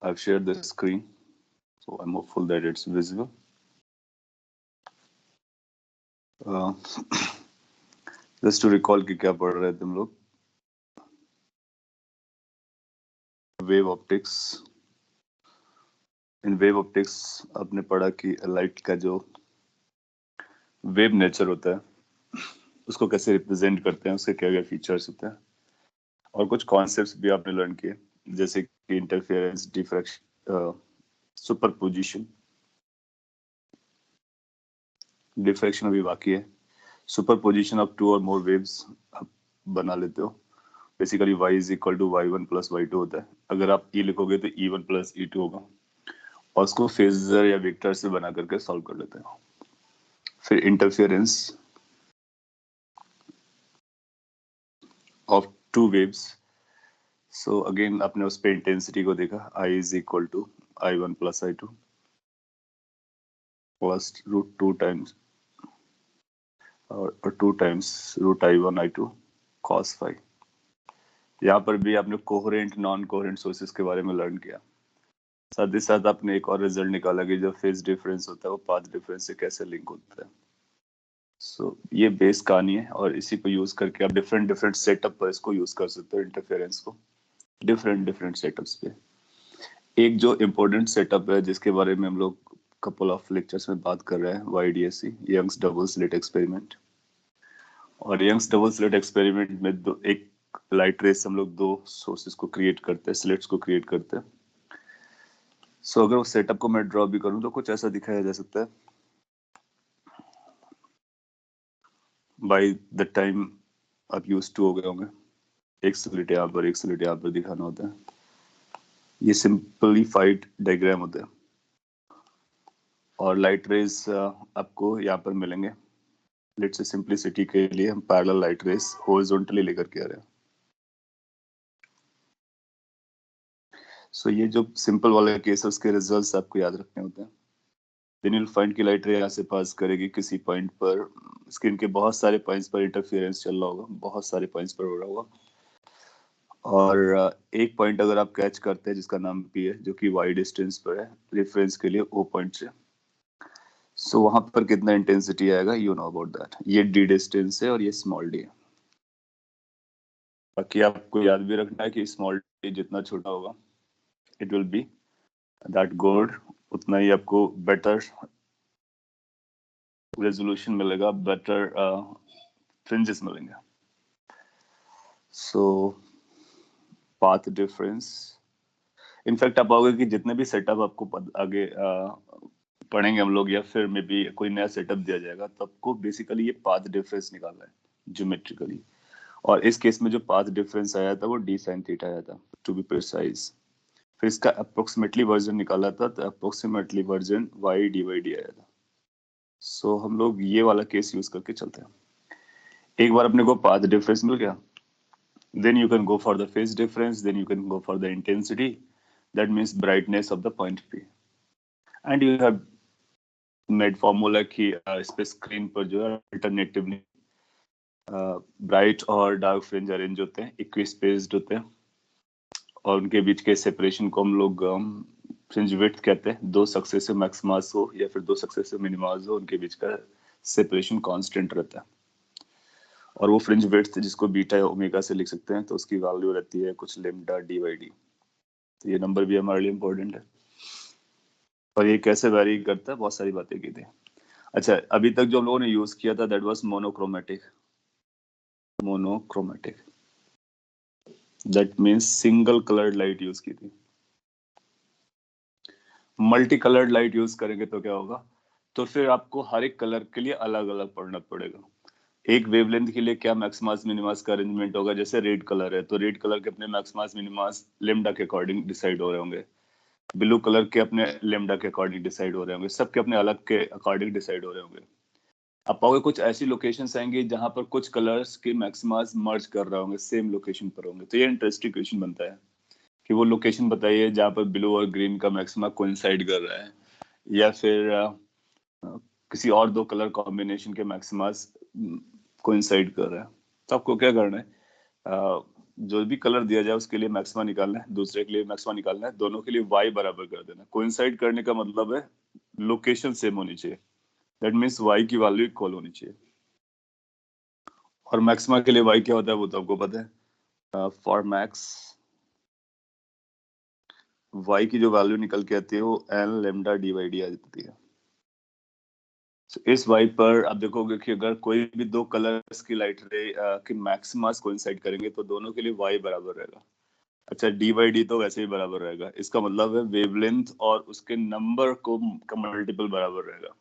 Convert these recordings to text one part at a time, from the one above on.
I've shared the screen, so I'm hopeful that it's visible. Just to recall कि क्या पढ़ रहे थे हम लोग, wave optics. In wave optics आपने पढ़ा कि लाइट का जो वेव नेचर होता है उसको कैसे रिप्रेजेंट करते हैं, उसके क्या क्या फीचर्स होते हैं, और कुछ कॉन्सेप्ट्स भी आपने लर्न किए, जैसे कि इंटरफेरेंस, डिफ्रैक्शन, सुपरपोजिशन। डिफ्रैक्शन अभी बाकी है। सुपरपोजिशन ऑफ 2 और मोर वेव्स आप बना लेते हो। Basically y is equal to y1 plus y2 होता है। अगर आप e लिखोगे तो e1 प्लस e2 होगा, और उसको फेजर या वेक्टर से बना करके सॉल्व कर लेते हैं। फिर interference of 2 waves. So again आपने उस पे इंटेंसिटी को देखा, I is equal to I1 plus I2 plus √2 times और 2 times √I1 I2 cos phi। यहाँ पर भी आपने कोहेरेंट नॉन कोहेरेंट सोर्सेज के बारे में लर्न किया। साथ ही साथ आपने एक और रिजल्ट निकाला कि जो फेज डिफरेंस होता है वो पाथ डिफरेंस से कैसे लिंक होता है। सो ये बेस कहानी है, और इसी को यूज करके आप डिफरेंट सेटअप पर इसको यूज कर सकते हो, इंटरफेरेंस को डिफरेंट सेटअप्स पे। एक जो इम्पोर्टेंट सेटअप है जिसके बारे में हम लोग कपल ऑफ लेक्चर्स में बात कर रहे हैं, YDSE, Young's double slit experiment. और यंग्स डबल स्लिट एक्सपेरिमेंट में एक लाइट रेस हम लोग 2 सोर्सेज को क्रिएट करते हैं, स्लिट्स को क्रिएट करते हैं। सो अगर उस सेटअप को मैं ड्रॉ भी करूं तो कुछ ऐसा दिखाया जा सकता है। बाय द टाइम आप यूज्ड टू हो गए होंगे, एक स्लिट यहाँ पर, एक स्लिट यहाँ पर दिखाना होता है। ये सिंपलीफाइड डायग्राम होता है, और लाइट रेस आपको यहाँ पर मिलेंगे। लेट्स से सिंपलिसिटी के लिए हम पैरेलल लाइट रेस हॉरिजॉन्टली लेकर के आ रहे हैं। सो ये जो सिंपल वाला केस है उसके रिजल्ट्स आपको याद रखने होते हैं। देन यू विल फाइंड कि लाइट रे यहाँ से पास करेगी किसी पॉइंट पर, स्क्रीन के बहुत सारे पॉइंट्स पर इंटरफेरेंस चल रहा होगा, बहुत सारे पॉइंट्स पर हो रहा होगा, और एक पॉइंट अगर आप कैच करते हैं जिसका नाम P है, जो कि वाई डिस्टेंस पर है रेफरेंस के लिए O पॉइंट से, सो वहां पर कितना इंटेंसिटी आएगा, यू नो अबाउट दैट। ये D डिस्टेंस है और ये स्मॉल d है। बाकी आपको याद भी रखना है कि स्मॉल d जितना छोटा होगा, it will B that good, उतना ही आपको बेटर रेजोल्यूशन मिलेगा, बेटर फ्रिंजेस मिलेंगे। सो पाथ डिफरेंस, इनफैक्ट आप पाओगे कि जितने भी सेटअप आपको आगे पढ़ेंगे हम लोग, या फिर मे बी कोई नया सेटअप दिया जाएगा, तो आपको बेसिकली ये पाथ डिफरेंस निकालना है ज्योमेट्रिकली। और इस केस में जो पाथ डिफरेंस आया था वो d sin थीटा आया था, टू बी प्रिसाइज। फिर इसका अप्रोक्सीमेटली वर्जन निकाला था, तो अप्रोक्सीमेटली वर्जन y dy आया था। सो हम लोग ये वाला केस यूज करके चलते हैं। एक बार अपने को पाथ डिफरेंस मिल गया, then you can go for the phase difference, then you can go for the intensity, that means brightness of the point P, and you have made formula कि इस पे स्क्रीन पर जो है अल्टरनेटिवली ब्राइट और dark fringe arrange होते हैं, equi spaced होते हैं, और उनके बीच के सेपरेशन को हम लोग फ्रिंज विड्थ कहते हैं। 2 सक्सेसिव मैक्सिमास हो या फिर 2 सक्सेसिव मिनिमास हो, उनके बीच का सेपरेशन कांस्टेंट रहता है। और वो फ्रिंज विड्थ जिसको बीटा या ओमेगा से लिख सकते हैं, तो उसकी वैल्यू रहती है कुछ लैम्डा d/d। तो ये नंबर भी हमारे लिए इम्पोर्टेंट है, और ये कैसे वेरी करता है, बहुत सारी बातें की थी। अच्छा, अभी तक जो हम लोगों ने यूज किया था that was monochromatic. That means single coloured light use की थी। मल्टी कलर्ड लाइट यूज करेंगे तो क्या होगा, तो फिर आपको हर एक कलर के लिए अलग अलग पढ़ना पड़ेगा। एक वेवलेंथ के लिए क्या मैक्सिमास मिनिमास का अरेंजमेंट होगा, जैसे रेड कलर है तो रेड कलर के अपने मैक्सिमास मिनिमास लेम्डा के अकॉर्डिंग डिसाइड हो रहे होंगे, ब्लू कलर के अपने लेम्डा के अकॉर्डिंग डिसाइड हो रहे होंगे, सबके अपने अलग के अकॉर्डिंग डिसाइड हो रहे होंगे। आप पाओगे कुछ ऐसी लोकेशंस आएंगी जहां पर कुछ कलर्स के मैक्सिमास मर्ज कर रहे होंगे, सेम लोकेशन पर होंगे। तो ये इंटरेस्टिंग क्वेश्चन बनता है कि वो लोकेशन बताइए जहां पर ब्लू और ग्रीन का मैक्सिमा कोइंसाइड कर रहा है, या फिर किसी और 2 कलर कॉम्बिनेशन के मैक्सिमास कोइंसाइड कर रहा है। तो आपको क्या करना है, जो भी कलर दिया जाए उसके लिए मैक्सिमा निकालना है, दूसरे के लिए मैक्सिमा निकालना है, दोनों के लिए y बराबर कर देना। कोइंसाइड करने का मतलब है लोकेशन सेम होनी चाहिए, दैट मीन्स y की वैल्यू इक्वल होनी चाहिए। और मैक्सिमा के लिए y क्या होता है वो तो आपको पता है। फॉर मैक्स y की जो वैल्यू निकल के आती है वो n lambda D by d आ जाती है। So, इस y पर आप देखोगे कि अगर कोई भी दो कलर्स की लाइट रे की मैक्सिमास कोइंसाइड करेंगे तो दोनों के लिए y बराबर रहेगा। अच्छा, डी बाई डी तो वैसे ही बराबर रहेगा, इसका मतलब है वेवलेंथ और उसके नंबर को का मल्टीपल बराबर रहेगा।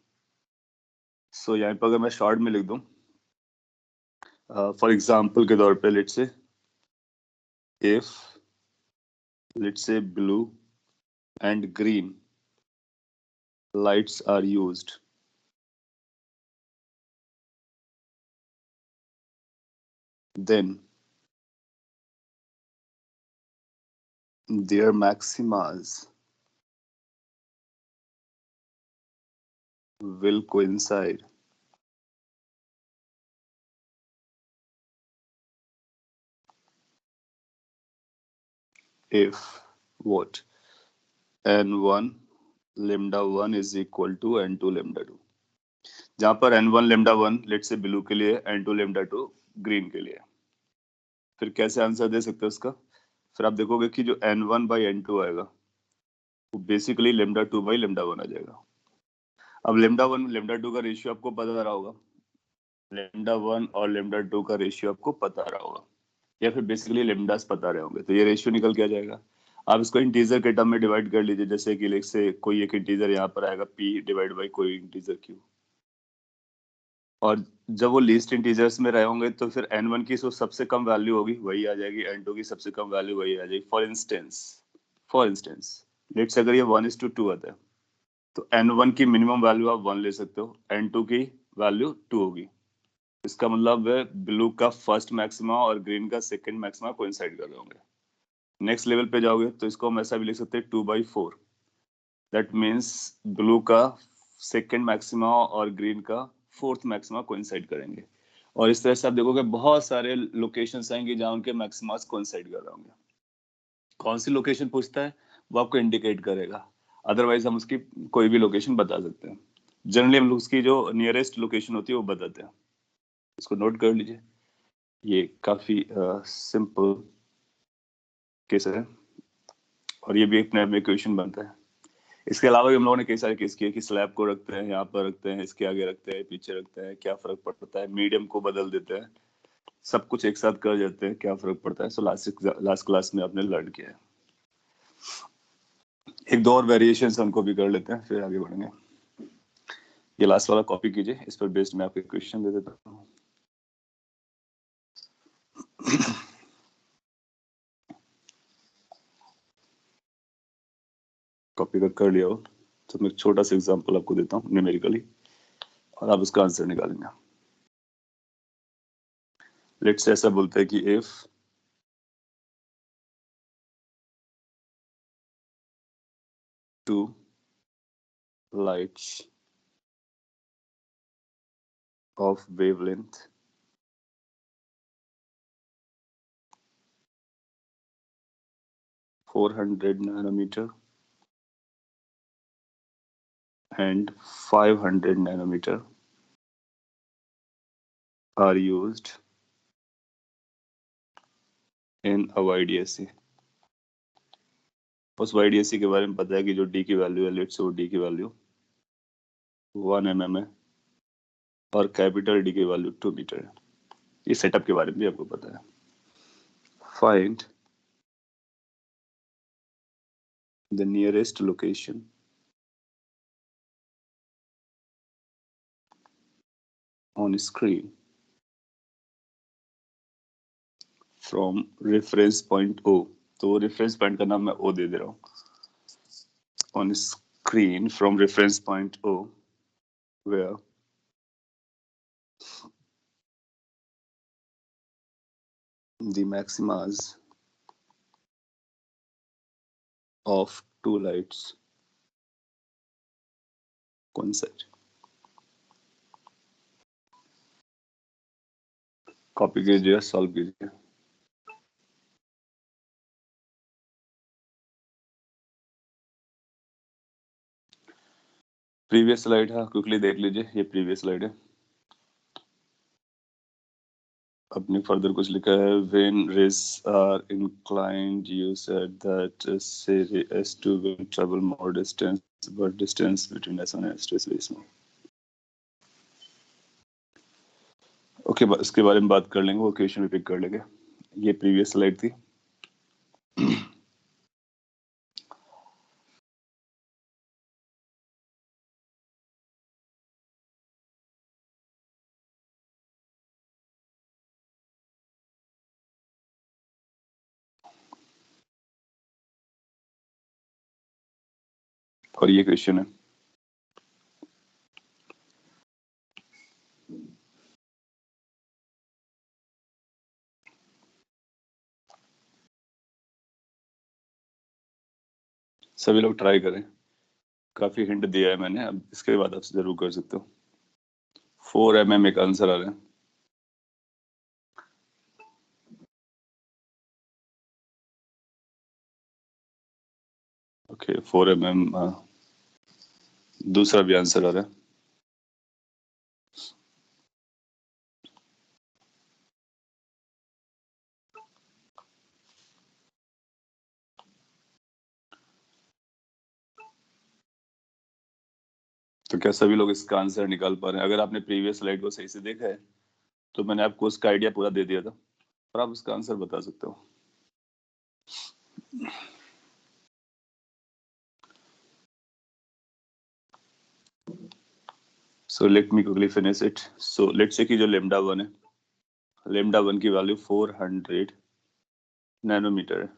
सो यहाँ पर अगर मैं शॉर्ट में लिख दूं, फॉर एग्जांपल के तौर पे let's say blue and green lights are used, then their maximas will coincide if what n1 lambda 1 is equal to n2 lambda 2, जहां पर n1 lambda 1 लेट से ब्लू के लिए, n2 lambda 2 ग्रीन के लिए। फिर कैसे आंसर दे सकते हो उसका? फिर आप देखोगे कि जो n1 बाई n2 आएगा वो बेसिकली lambda 2 बाई lambda 1 आ जाएगा। अब lambda 1 lambda 2 का रेशियो आपको पता रहा होगा, lambda 1 और lambda 2 का रेशियो आपको पता रहा होगा, या फिर बेसिकली लेमडास पता रहे होंगे, तो ये रेशियो निकल के आ जाएगा। आप इसको इंटीजर के टर्म में डिवाइड कर लीजिए, जैसे कि लेट से कोई एक इंटीजर यहाँ पर आएगा p डिवाइड बाई कोई इंटीजर q, और जब वो लीस्ट इंटीजर्स में रहे होंगे तो फिर n1 की जो सबसे कम वैल्यू होगी वही आ जाएगी, n2 की सबसे कम वैल्यू वही आ जाएगी। फॉर इंस्टेंस लेट्स अगर ये 1:2 आता है तो n1 की मिनिमम वैल्यू आप 1 ले सकते हो, n2 की वैल्यू 2 होगी। इसका मतलब है ब्लू का फर्स्ट मैक्सिमा और ग्रीन का सेकंड मैक्सिमा कोइंसाइड कर रहे होंगे। नेक्स्ट लेवल पे जाओगे तो इसको हम ऐसा भी लिख सकते हैं 2/4, दैट मीन्स ब्लू का सेकंड मैक्सिमा और ग्रीन का फोर्थ मैक्सिमा कोइंसाइड करेंगे। और इस तरह से आप देखोगे बहुत सारे लोकेशंस आएंगे जहां उनके मैक्सिमास कोइंसाइड कर रहे होंगे। कौन सी लोकेशन पूछता है वो आपको इंडिकेट करेगा, अदरवाइज हम उसकी कोई भी लोकेशन बता सकते हैं। जनरली हम लोग उसकी जो नियरेस्ट लोकेशन होती है वो बताते हैं। इसको नोट कर लीजिए, ये काफी सिंपल केस है और ये भी अपने आप में क्वेश्चन बनता है। इसके अलावा भी हम लोगों ने कई सारे केस किए कि स्लैब को रखते हैं, यहाँ पर रखते हैं, इसके आगे रखते हैं, पीछे रखते हैं, क्या फर्क पड़ता है, मीडियम को बदल देते हैं, सब कुछ एक साथ कर देते हैं, क्या फर्क पड़ता है। सो लास्ट क्लास में आपने लर्न किया है। एक दो और वेरिएशन उनको भी कर लेते हैं फिर आगे बढ़ेंगे। ये लास्ट वाला कॉपी कीजिए, इस पर बेस्ड मैं आपको क्वेश्चन दे देता हूँ। कॉपी कर लिया हो तो मैं एक छोटा सा एग्जांपल आपको देता हूँ न्यूमेरिकली और आप उसका आंसर निकालेंगे। लेट्स से ऐसा बोलते हैं कि if two lights of wavelength 400 nanometer and 500 nanometer are used in a YDSE। उस YDSE के बारे में पता है कि जो D की वैल्यू है, लेट्स से वो D की वैल्यू 1 mm है और कैपिटल D की वैल्यू 2 मीटर है। ये सेटअप के बारे में भी आपको पता है। Find the nearest location on screen from reference point O। तो रेफरेंस पॉइंट का नाम मैं O दे दे रहा हूँ। On screen from reference point O where the maximas of two lights coincide। Copy कीजिए, सॉल्व कीजिए। प्रीवियस स्लाइड, हाँ क्विकली देख लीजिए, ये प्रीवियस स्लाइड है। अपने फर्दर कुछ लिखा है, when rays are inclined you said that say S2 will travel more distance but distance between S1 and S2 is very small. Okay इसके बारे में बात कर लेंगे, वो क्वेश्चन भी पिक कर लेंगे। ये प्रीवियस स्लाइड थी। और ये क्वेश्चन है। सभी लोग ट्राई करें, काफी हिंट दिया है मैंने, अब इसके बाद आप जरूर कर सकते हो। 4 mm एक आंसर आ रहा है। ओके 4 mm दूसरा भी आंसर आ रहा है। तो क्या सभी लोग इसका आंसर निकाल पा रहे हैं? अगर आपने प्रीवियस स्लाइड को सही से देखा है तो मैंने आपको उसका आइडिया पूरा दे दिया था और आप उसका आंसर बता सकते हो। So let me quickly finish it. So let's say कि जो लेमडा 1 है, लेमडा 1 की वैल्यू 400 नैनोमीटर है।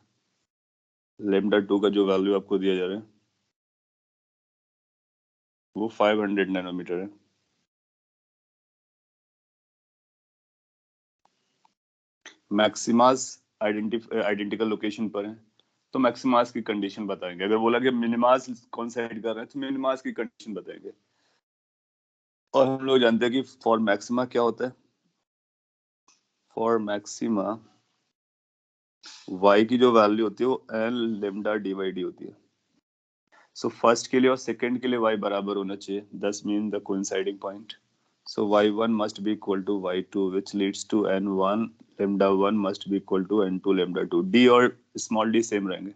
लेमडा 2 का जो वैल्यू आपको दिया जा रहा है वो 500 नैनोमीटर है। मैक्सिमास आइडेंटिकल लोकेशन पर है तो मैक्सिमास की कंडीशन बताएंगे। अगर बोला कि मिनिमास कौन साइड कर रहे हैं तो मिनिमास की कंडीशन बताएंगे। और हम लोग जानते हैं कि फॉर मैक्सिमा क्या होता है, फॉर मैक्सिमा y की जो वैल्यू होती है वो n लेमडा dy dy होती है। सो फर्स्ट के लिए और सेकंड के लिए y बराबर होना चाहिए, that's mean the coinciding point. So y1 must be equal to y2 which leads to n1 lambda 1 must be equal to n2 lambda 2। d और स्मॉल d सेम रहेंगे।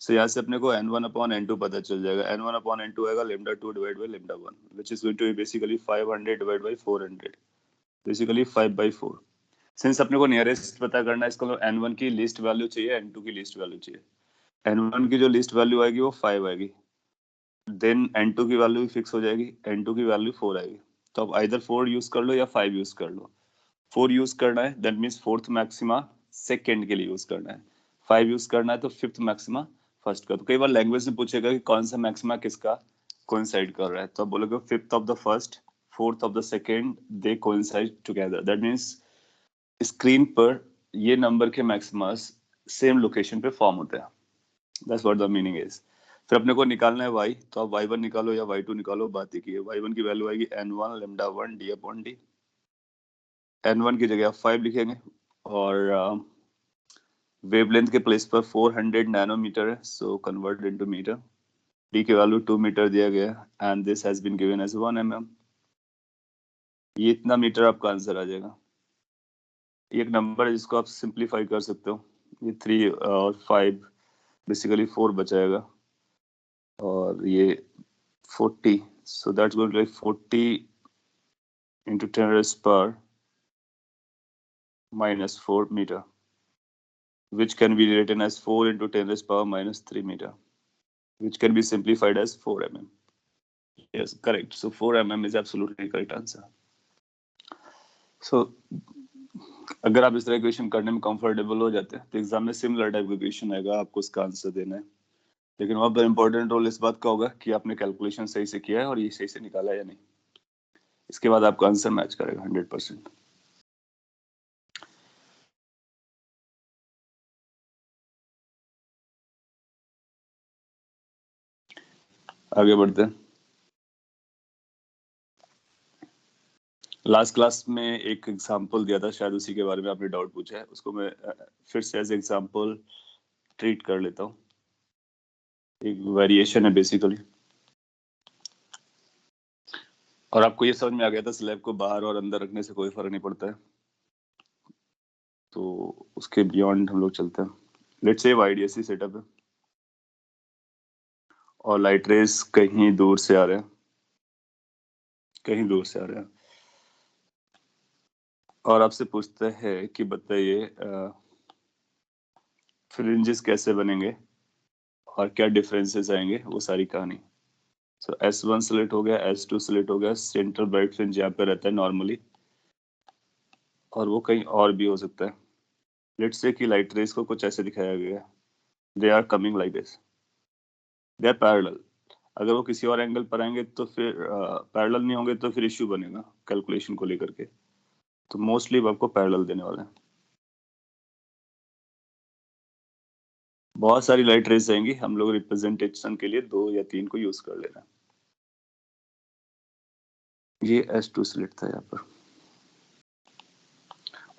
So यहाँ से अपने को n1 upon n2 पता चल जाएगा। n1 upon n2 आएगा lambda 2 divided by lambda 1 which is going to be basically 500 divided by 400, basically 5 by 4। Since अपने को नियरेस्ट पता करना है, इसको n1 की लिस्ट वैल्यू चाहिए, n2 की लिस्ट वैल्यू चाहिए। n1 की जो लिस्ट वैल्यू आएगी वो 5 आएगी, देन n2 की वैल्यू भी फिक्स हो जाएगी, n2 की वैल्यू 4 आएगी। तो अब आइदर 4 यूज कर लो या 5 यूज कर लो। 4 यूज करना है that means fourth maxima second के लिए यूज करना है। 5 यूज करना है तो फिफ्थ मैक्सिमा फर्स्ट का। तो कई बार लैंग्वेज में पूछेगा कि कौन सा मैक्सिमा किसका कोइंसाइड कर रहा है, तो आप बोलोगे fifth of the first, fourth of the second, they coincide together. That means screen पर ये नंबर के मैक्सिमास सेम लोकेशन पे फॉर्म होते हैं। That's what the meaning is. फिर अपने को निकालना है y, तो आप y1 निकालो या y2 निकालो, बात ही की है। y1 की वैल्यू आएगी n1 lambda 1 d upon d। n1 की जगह आप 5 लिखेंगे और वेवलेंथ के प्लेस पर 400 नैनोमीटर है, so convert into metre. d की वैल्यू 2 मीटर दिया गया and this has been given as 1 mm। ये इतना मीटर आपका आंसर आ जाएगा। ये एक नंबर है जिसको आप सिंप्लीफाई कर सकते हो। ये 3 और 5 बेसिकली 4 बचाएगा और ये 40, so that's going to be 40 into 10 raised power minus 4 meter, which can be written as 4 into 10 raised power minus 3 meter, which can be simplified as 4 mm. Yes, correct. So 4 mm is absolutely correct answer. So अगर आप इस तरह question करने में comfortable हो जाते हैं तो एग्जाम में सिमिलर टाइप का क्वेश्चन आएगा, आपको उसका आंसर देना है। लेकिन वहां पर इंपॉर्टेंट रोल इस बात का होगा कि आपने कैलकुलेशन सही से किया है और ये सही से निकाला है या नहीं। इसके बाद आपका आंसर मैच करेगा 100%। आगे बढ़ते हैं। लास्ट क्लास में एक एग्जांपल दिया था, शायद उसी के बारे में आपने डाउट पूछा है, उसको मैं फिर से एज एग्जांपल ट्रीट कर लेता हूँ। एक वेरिएशन है बेसिकली। और आपको ये समझ में आ गया था स्लैब को बाहर और अंदर रखने से कोई फर्क नहीं पड़ता है। तो उसके बियॉन्ड हम लोग चलते हैं। लेट्स से YDSE सेटअप है और लाइट रेस कहीं दूर से आ रहे हैं, कहीं दूर से आ रहे हैं, और आपसे पूछते हैं कि बताइए फ्रिंजेस कैसे बनेंगे और क्या डिफरेंसेस आएंगे, वो सारी कहानी। सो S1 सिलेक्ट हो गया, S2 सिलेक्ट हो गया, सेंट्रल ब्राइट फ्रिंज यहाँ पे रहता है नॉर्मली, और वो कहीं और भी हो सकता है। लेट्स से कि लाइट रेस को कुछ ऐसे दिखाया गया है, they are coming like this, they are parallel. अगर वो किसी और एंगल पर आएंगे तो फिर पैरेलल नहीं होंगे तो फिर इश्यू बनेगा कैलकुलेशन को लेकर के। तो मोस्टली आपको पैरेलल देने वाले हैं। बहुत सारी लाइट रेस आएंगी, हम लोग रिप्रेजेंटेशन के लिए 2 या 3 को यूज कर ले रहे हैं। ये S2 सिलेक्ट था यहाँ पर,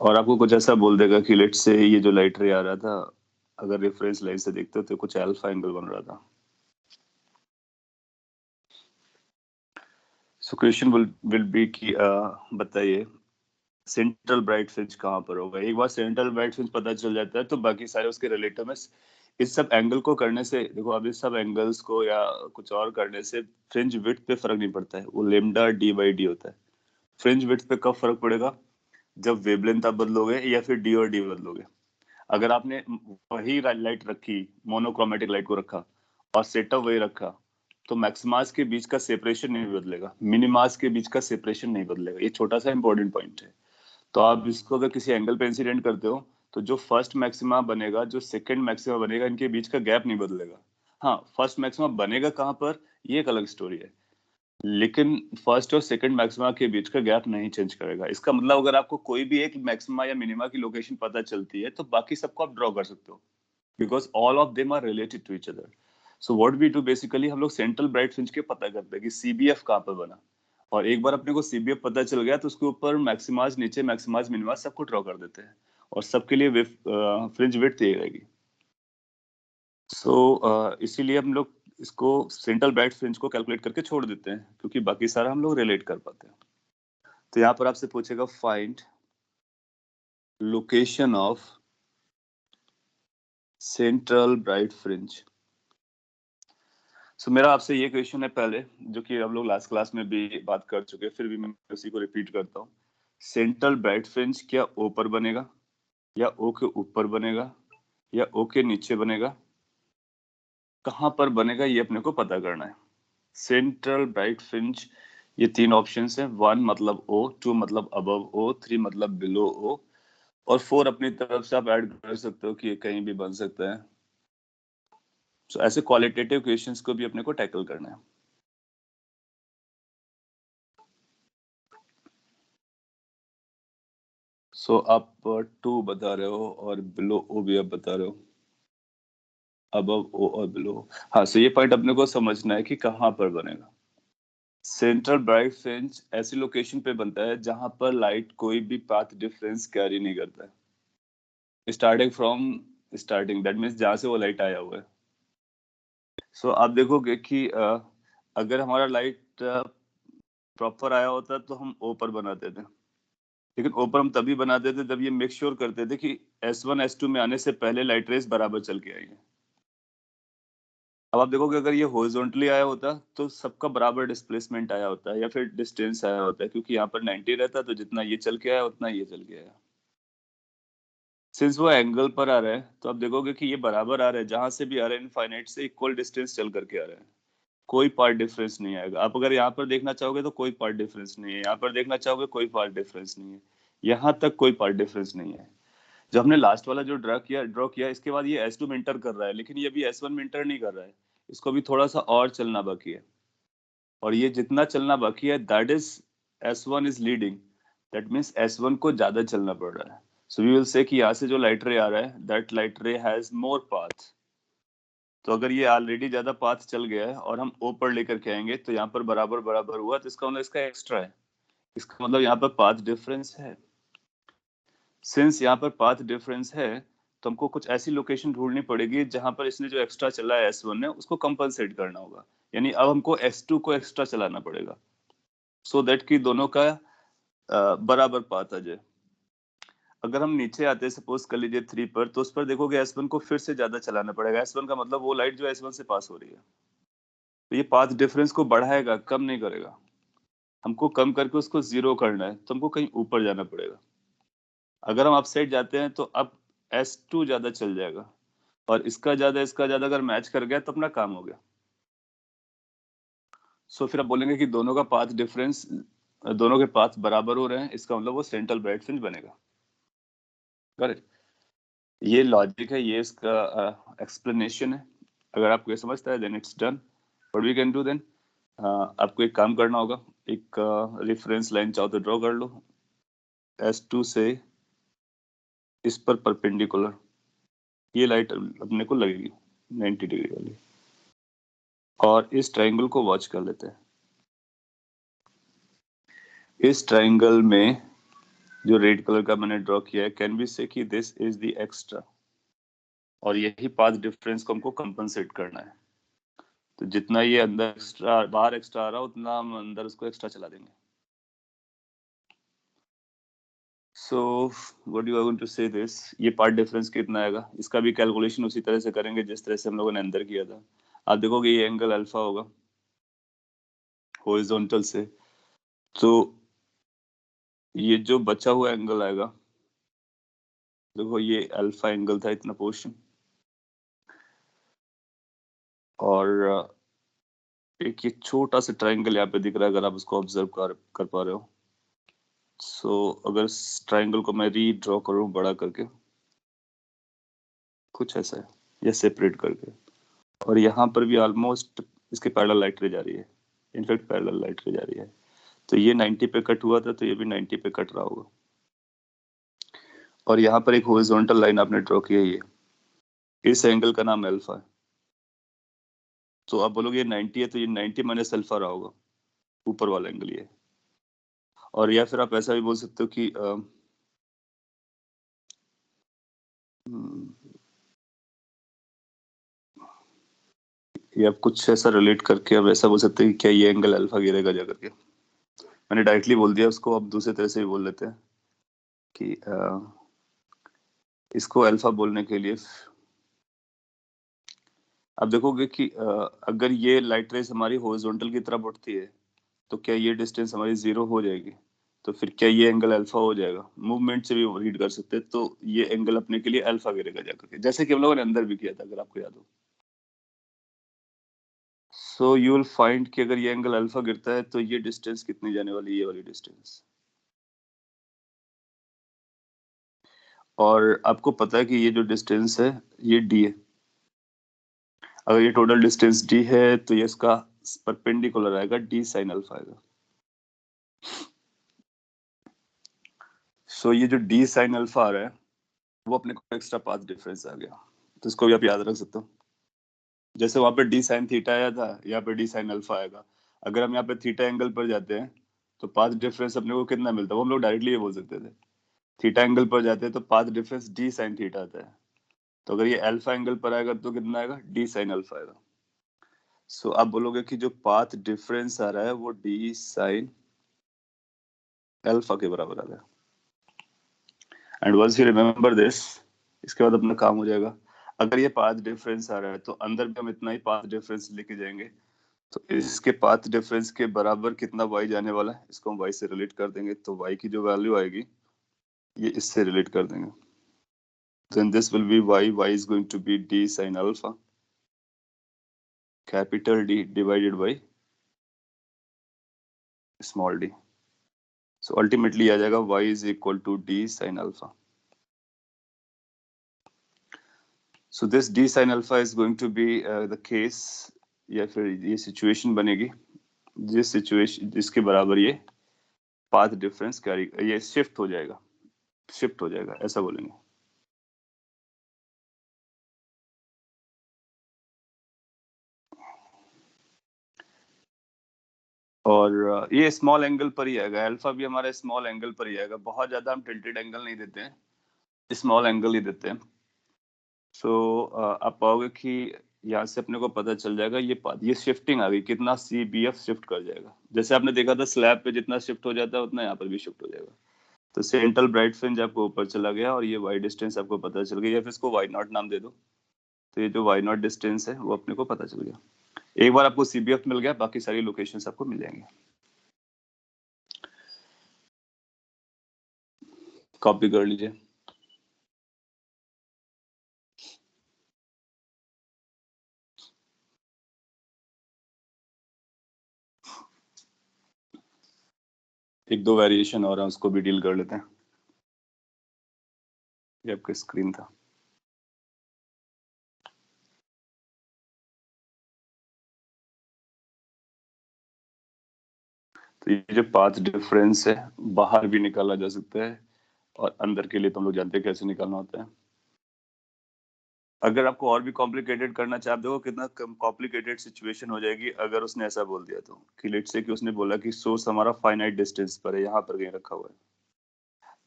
और आपको कुछ ऐसा बोल देगा कि लेट से ये जो लाइट रे आ रहा था, अगर रेफरेंस लाइन से देखते हो तो कुछ अल्फा एंगल बन रहा था। सो क्वेश्चन विल बी कि बताइए सेंट्रल ब्राइट फ्रिंज कहाँ पर होगा। एक बार सेंट्रल ब्राइट फ्रिंज पता चल जाता है तो बाकी सारे उसके रिलेटिव में इस सब एंगल को करने से, देखो अब इस सब एंगल्स को या कुछ और करने से फ्रिंज विड्थ पे फर्क नहीं पड़ता है, वो लेमडा d/d होता है। फ्रिंज विड्थ पे कब फर्क पड़ेगा, जब वेवलेंथ आप बदलोगे या फिर d और d बदलोगे। अगर आपने वही लाइट रखी, मोनोक्रोमेटिक लाइट को रखा और सेटअप वही रखा, तो मैक्सिमास के बीच का सेपरेशन नहीं बदलेगा, मिनिमास के बीच का सेपरेशन नहीं बदलेगा। ये छोटा सा इंपॉर्टेंट पॉइंट है। तो आप इसको अगर किसी एंगल पे इंसिडेंट करते हो तो जो फर्स्ट मैक्सिमा बनेगा, जो सेकंड मैक्सिमा बनेगा, इनके बीच का गैप नहीं बदलेगा। हाँ, फर्स्ट मैक्सिमा बनेगा कहाँ पर, ये एक अलग स्टोरी है, लेकिन फर्स्ट और सेकंड मैक्सिमा के बीच का गैप नहीं चेंज करेगा। इसका मतलब अगर आपको कोई भी एक मैक्सिमा या मिनिमा की लोकेशन पता चलती है तो बाकी सबको आप ड्रॉ कर सकते हो, because all of them are related to each other. So what we do basically, हम लोग सेंट्रल ब्राइट फ्रिंज के पता करते हैं कि CBF कहाँ पर बना, और एक बार अपने को CBF पता चल गया तो उसके ऊपर मैक्सिमाज नीचे, मैक्सिमाज मिनिमाज सबको ड्रॉ कर देते हैं, और सबके लिए फ्रिंज विड्थ यही रहेगी। सो इसीलिए हम लोग इसको सेंट्रल ब्राइट फ्रिंज को कैलकुलेट करके छोड़ देते हैं, क्योंकि बाकी सारा हम लोग रिलेट कर पाते हैं। तो यहाँ पर आपसे पूछेगा find location of central bright fringe. So मेरा आपसे ये क्वेश्चन है पहले, जो कि हम लोग लास्ट क्लास में भी बात कर चुके हैं, फिर भी मैं उसी को रिपीट करता हूँ। सेंट्रल ब्राइट फ्रिंज क्या ओ पर बनेगा, या ओ के ऊपर बनेगा, या ओ के नीचे बनेगा, कहाँ पर बनेगा, ये अपने को पता करना है। सेंट्रल ब्राइट फ्रिंज, ये 3 ऑप्शंस हैं। 1 मतलब ओ, 2 मतलब अबव ओ, 3 मतलब बिलो ओ, और 4 अपनी तरफ से आप ऐड कर सकते हो कि ये कहीं भी बन सकता है। सो ऐसे क्वालिटेटिव क्वेश्चंस को भी अपने को टैकल करना है। सो आप 2 बता रहे हो और बिलो ओ भी आप बता रहे हो, अबव ओ और बिलो। हाँ, सो ये पॉइंट अपने को समझना है कि कहाँ पर बनेगा। सेंट्रल ब्राइट फ्रिंज ऐसी लोकेशन पे बनता है जहां पर लाइट कोई भी पाथ डिफरेंस कैरी नहीं करता है, starting from starting, that means जहां से वो लाइट आया हुआ है। सो आप देखोगे कि अगर हमारा लाइट प्रॉपर आया होता तो हम ओ पर बनाते थे, लेकिन ओ पर हम तभी बनाते थे जब ये मेक श्योर करते थे कि S1 S2 में आने से पहले लाइट रेस बराबर चल के आई है। अब आप देखोगे अगर ये हॉरिजॉन्टली आया होता तो सबका बराबर डिस्प्लेसमेंट आया होता है या फिर डिस्टेंस आया होता है, क्योंकि यहाँ पर 90 रहता है, तो जितना ये चल के आया उतना ये चल के आया। सिंस वो एंगल पर आ रहा है तो आप देखोगे कि ये बराबर आ रहा है, जहां से भी आ रहा है इनफाइनाइट से इक्वल डिस्टेंस चल करके आ रहा है, कोई पार्ट डिफरेंस नहीं आएगा। आप अगर यहाँ पर देखना चाहोगे तो कोई पार्ट डिफरेंस नहीं है, यहाँ पर देखना चाहोगे कोई पार्ट डिफरेंस नहीं है, यहाँ तक कोई पार्ट डिफरेंस नहीं है। जो हमने लास्ट वाला जो ड्रॉ किया इसके बाद ये S2 में इंटर कर रहा है, लेकिन ये भी S1 में इंटर नहीं कर रहा है, इसको भी थोड़ा सा और चलना बाकी है, और ये जितना चलना बाकी है that is S1 is leading, that means S1 को ज्यादा चलना पड़ रहा है। सो वी विल से कि यहाँ से जो लाइट रे आ रहा है दैट लाइट रे हैज मोर पाथ। तो अगर ये ऑलरेडी ज्यादा पाथ चल गया है और हम ओ पर लेकर के आएंगे तो यहाँ पर बराबर बराबर हुआ, तो इसका मतलब इसका एक्स्ट्रा है, इसका मतलब यहाँ पर पाथ डिफरेंस है। सिंस यहाँ पर पाथ डिफरेंस है तो हमको कुछ ऐसी लोकेशन ढूंढनी पड़ेगी जहां पर इसने जो एक्स्ट्रा चला है S1 ने उसको कंपनसेट करना होगा, यानी अब हमको S2 को एक्स्ट्रा चलाना पड़ेगा। सो दैट कि दोनों का बराबर पाथ आ जाए। अगर हम नीचे आते हैं सपोज कर लीजिए 3 पर, तो उस पर देखोगे S1 को फिर से ज्यादा चलाना पड़ेगा। S1 का मतलब वो लाइट जो S1 से पास हो रही है, तो ये पाथ डिफरेंस को बढ़ाएगा, कम नहीं करेगा। हमको कम करके उसको 0 करना है, तो हमको कहीं ऊपर जाना पड़ेगा। अगर हम अप साइड जाते हैं तो अब S2 ज्यादा चल जाएगा, और इसका ज्यादा अगर मैच कर गया तो अपना काम हो गया। सो फिर आप बोलेंगे कि दोनों का पाथ डिफरेंस, दोनों के पाथ बराबर हो रहे हैं, इसका मतलब वो सेंट्रल ब्राइट फ्रिंज बनेगा। करेक्ट। ये लॉजिक है, ये इसका एक्सप्लेनेशन है। अगर आपको ये समझता है then it's done. What we can do then, आपको एक काम करना होगा, एक रेफरेंस लाइन चाहो तो ड्रॉ कर लो S2 से इस पर परपेंडिकुलर। ये लाइट अपने को लगेगी 90 डिग्री वाली, और इस ट्रायंगल को वॉच कर लेते हैं। इस ट्रायंगल में जो रेड कलर का मैंने ड्रॉ किया है, कैन बी से कि दिस इज द एक्स्ट्रा, और यही पाथ डिफरेंस को हमको कंपनसेट करना है। तो जितना ये अंदर एक्स्ट्रा, बाहर एक्स्ट्रा आ रहा है, उतना हम अंदर उसको एक्स्ट्रा चला देंगे। So what you are going to say this, ये पार्ट डिफरेंस कितना आएगा, इसका भी कैलकुलेशन उसी तरह से करेंगे जिस तरह से हम लोगों ने अंदर किया था। आप देखोगे ये एंगल अल्फा होगा हॉरिजॉन्टल से, तो ये जो बचा हुआ एंगल आएगा, देखो ये अल्फा एंगल था इतना पोर्शन, और एक ये छोटा सा ट्रायंगल यहाँ पे दिख रहा है, अगर आप उसको ऑब्जर्व कर पा रहे हो। सो अगर इस ट्रायंगल को मैं रीड्रॉ करूं बड़ा करके, कुछ ऐसा है, या सेपरेट करके, और यहाँ पर भी ऑलमोस्ट इसके पैरेलल लाइट रह जा रही है, इनफैक्ट पैरेलल लाइट रह जा रही है। तो ये 90 पे कट हुआ था, तो ये भी 90 पे कट रहा होगा। और यहाँ पर एक हॉरिजॉन्टल लाइन आपने ड्रॉ की है, ये इस एंगल का नाम अल्फा है। तो आप बोलोगे ये 90 है, तो ये 90 माइनस अल्फा रहा होगा, ऊपर वाला एंगल ये। और या फिर आप ऐसा भी बोल सकते हो कि ये आप कुछ ऐसा रिलेट करके अब ऐसा बोल सकते हैं कि क्या ये एंगल अल्फा गिरेगा जा करके। मैंने डायरेक्टली बोल दिया उसको, अब दूसरे तरह से भी बोल लेते हैं कि इसको अल्फा बोलने के लिए आप देखोगे कि अगर ये लाइट रेस हमारी हॉरिजॉन्टल की तरफ उठती है, तो क्या ये डिस्टेंस हमारी 0 हो जाएगी, तो फिर क्या ये एंगल अल्फा हो जाएगा। मूवमेंट से भी रीड कर सकते हैं, तो ये एंगल अपने के लिए अल्फा गिरेगा जाकर के, जैसे कि हम लोगों ने अंदर भी किया था, अगर आपको याद हो। सो यू विल फाइंड कि अगर ये एंगल अल्फा गिरता है, तो ये डिस्टेंस कितनी जाने वाली है, ये वाली डिस्टेंस। और आपको पता है कि ये जो डिस्टेंस है ये d है। अगर ये टोटल डिस्टेंस d है, तो ये इसका परपेंडिकुलर आएगा, d साइन अल्फा आएगा। सो ये जो d साइन अल्फा आ रहा है, वो अपने को एक्स्ट्रा पाथ डिफरेंस आ गया, तो इसको भी आप याद रख सकते हो। जैसे वहां पे d साइन थीटा आया था, यहाँ पे d साइन अल्फा आएगा। अगर हम यहाँ पे थीटा एंगल पर जाते हैं, तो पाथ डिफरेंस अपने को कितना मिलता है, वो हम लोग डायरेक्टली ये बोल सकते थे। थीटा एंगल पर जाते हैं तो path difference d sine theta आता है। तो अगर ये अल्फा एंगल पर आएगा तो कितना आएगा, d साइन अल्फा आएगा। सो आप बोलोगे कि जो पाथ डिफरेंस आ रहा है वो d साइन अल्फा के बराबर आ रहा है। And once you remember this, इसके बाद अपना काम हो जाएगा। अगर ये पाथ डिफरेंस आ रहा है, तो अंदर भी हम इतना ही पाथ डिफरेंस लेके जाएंगे, तो इसके पाथ डिफरेंस के बराबर कितना y जाने वाला है, इसको हम y से रिलेट कर देंगे, तो y की जो वैल्यू आएगी ये इससे रिलेट कर देंगे। then this will be y is going to be d sin alpha, capital D divided by small d. So ultimately आ जाएगा y is equal to d sin alpha. So this d sin alpha is going to be the case, या फिर ये situation बनेगी जिस situation जिसके बराबर ये path difference carry, ये शिफ्ट हो जाएगा ऐसा बोलेंगे। और ये स्मॉल एंगल पर ही आएगा, अल्फा भी हमारा स्मॉल एंगल पर ही आएगा। बहुत ज्यादा हम टिल्टेड एंगल नहीं देते हैं, स्मॉल एंगल ही देते हैं। सो आप पाओगे कि यहाँ से अपने को पता चल जाएगा ये शिफ्टिंग आ गई, कितना CBF शिफ्ट कर जाएगा। जैसे आपने देखा था स्लैब पे जितना शिफ्ट हो जाता है उतना यहाँ पर भी शिफ्ट हो जाएगा। तो सेंट्रल ब्राइट फ्रिंज आपको ऊपर चला गया और ये वाई डिस्टेंस आपको पता चल गया, या फिर इसको वाई नॉट नाम दे दो। तो ये जो वाई नॉट डिस्टेंस है वो अपने को पता चल गया। एक बार आपको CBF मिल गया, बाकी सारी लोकेशंस आपको मिल जाएंगे। कॉपी कर लीजिए। एक दो वेरिएशन और है, उसको भी डील कर लेते हैं। ये आपका स्क्रीन था। तो ये जो पाथ डिफरेंस है बाहर भी निकाला जा सकता है, और अंदर के लिए तो हम लोग जानते हैं कैसे निकालना होता है। अगर आपको और भी कॉम्प्लिकेटेड करना चाहे, आप देखो कितना कॉम्प्लिकेटेड सिचुएशन हो जाएगी अगर उसने ऐसा बोल दिया तो, कि लेट्स से कि उसने बोला कि सोर्स हमारा फाइनाइट डिस्टेंस पर है, यहाँ पर कहीं रखा हुआ है।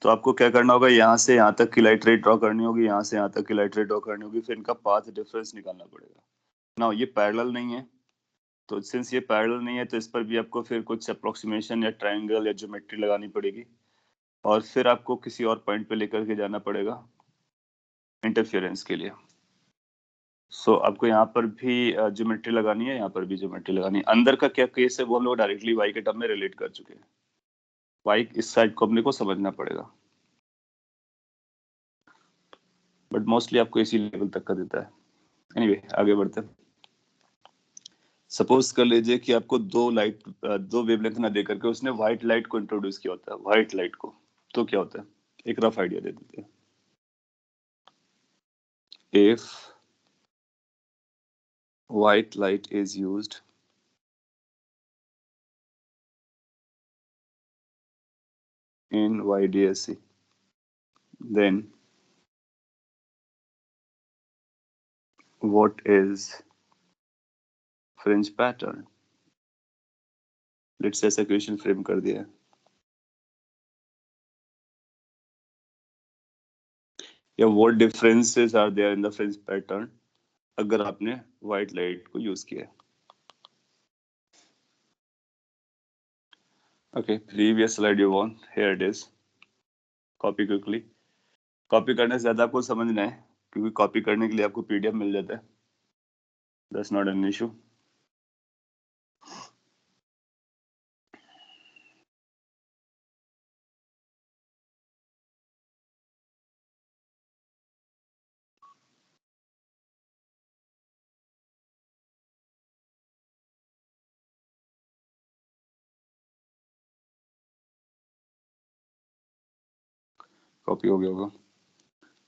तो आपको क्या करना होगा, यहाँ से यहाँ तक की लाइट रे ड्रॉ करनी होगी, यहाँ से यहाँ तक की लाइट रे ड्रॉ करनी होगी, फिर इनका पाथ डिफरेंस निकालना पड़ेगा ना। ये पैरेलल नहीं है, तो सिंस ये पैरेलल नहीं है तो इस पर भी आपको फिर कुछ अप्रोक्सीमेशन या ट्रायंगल या ज्योमेट्री लगानी पड़ेगी, और फिर आपको किसी और पॉइंट पे लेकर के जाना पड़ेगा इंटरफेरेंस के लिए। आपको यहाँ पर भी ज्योमेट्री लगानी है, यहाँ पर भी ज्योमेट्री लगानी है। अंदर का क्या केस है वो हम लोग डायरेक्टली वाई के टर्म में रिलेट कर चुके हैं। वाई इस साइड को अपने को समझना पड़ेगा, बट मोस्टली आपको इसी लेवल तक का देता है। एनीवे आगे बढ़ते हैं। सपोज कर लीजिए कि आपको दो वेवलेंथ ना देकर के उसने व्हाइट लाइट को इंट्रोड्यूस किया होता है, व्हाइट लाइट को। तो क्या होता है, एक रफ आइडिया दे देते हैं। If white light is used in YDSE, then what is fringe pattern? Let's ऐसा क्वेश्चन फ्रेम कर दिया है, या what differences are there in the fringe pattern अगर आपने white light को यूज किया है। Okay, previous slide you want, here it is. Copy quickly. Copy करने से ज्यादा आपको समझना है, क्योंकि कॉपी करने के लिए आपको PDF मिल जाता है। That's not an issue. Copy हो गया होगा।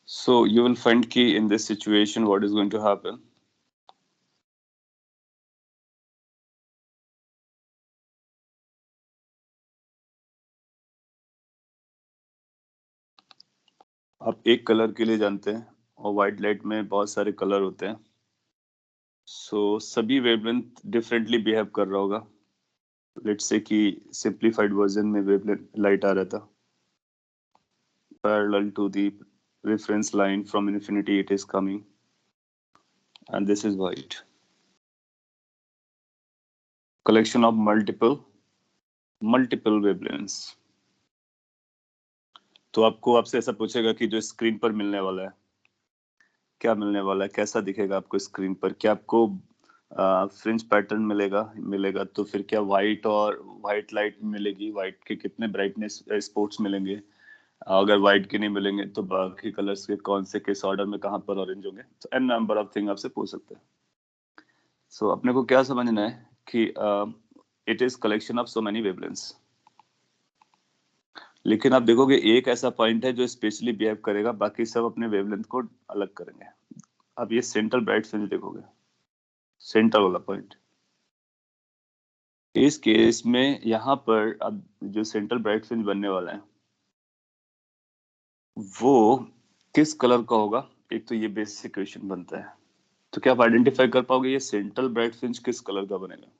So you will find कि in this situation what is going to happen. आप एक कलर के लिए जानते हैं, और व्हाइट लाइट में बहुत सारे कलर होते हैं। सभी वेवलेंथ डिफरेंटली बिहेव कर रहा होगा। लेट्स से कि सिंपलीफाइड वर्जन में वेवलेंथ लाइट आ रहा था parallel to the reference line, from infinity it is coming, and this is white. Collection of multiple wavelengths. तो आपसे ऐसा पूछेगा कि जो स्क्रीन पर मिलने वाला है, क्या मिलने वाला है, कैसा दिखेगा आपको स्क्रीन पर, क्या आपको फ्रिंज पैटर्न मिलेगा तो फिर क्या व्हाइट लाइट मिलेगी, व्हाइट के कितने ब्राइटनेस स्पॉट्स मिलेंगे, अगर व्हाइट के नहीं मिलेंगे तो बाकी कलर्स के कौन से किस ऑर्डर में कहाँ पर ऑरेंज होंगे। तो एन नंबर ऑफ थिंग आपसे पूछ सकते हैं। अपने को क्या समझना है कि it is collection of so many wavelengths. लेकिन आप देखोगे एक ऐसा पॉइंट है जो स्पेशली बिहेव करेगा, बाकी सब अपने वेवलेंथ को अलग करेंगे। अब ये सेंट्रल ब्राइट फ्रिंज देखोगे, सेंटर वाला पॉइंट, इस केस में यहाँ पर अब जो सेंट्रल ब्राइट फ्रिंज बनने वाला है वो किस कलर का होगा, एक तो ये बेसिक क्वेश्चन बनता है। तो क्या आप आइडेंटिफाई कर पाओगे ये सेंट्रल ब्राइट फ्रिंज किस कलर का बनेगा।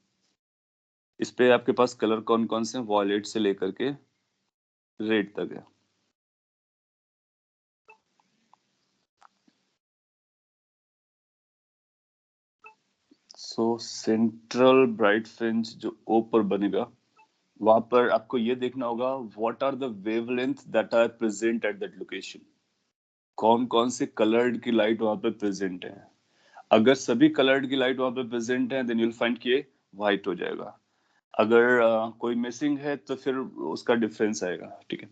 इस पे आपके पास कलर कौन कौन से हैं, वॉयलेट से लेकर के रेड तक है। सो सेंट्रल ब्राइट फ्रिंज जो ओ पर बनेगा, वहां पर आपको ये देखना होगा what are the wavelength that are present at that location. कौन कौन से कलर्ड की लाइट वहां पे प्रेजेंट है। अगर सभी कलर्ड की लाइट वहां पे प्रेजेंट है देन यूल फाइंड कि व्हाइट हो जाएगा। अगर कोई मिसिंग है तो फिर उसका डिफरेंस आएगा। ठीक है,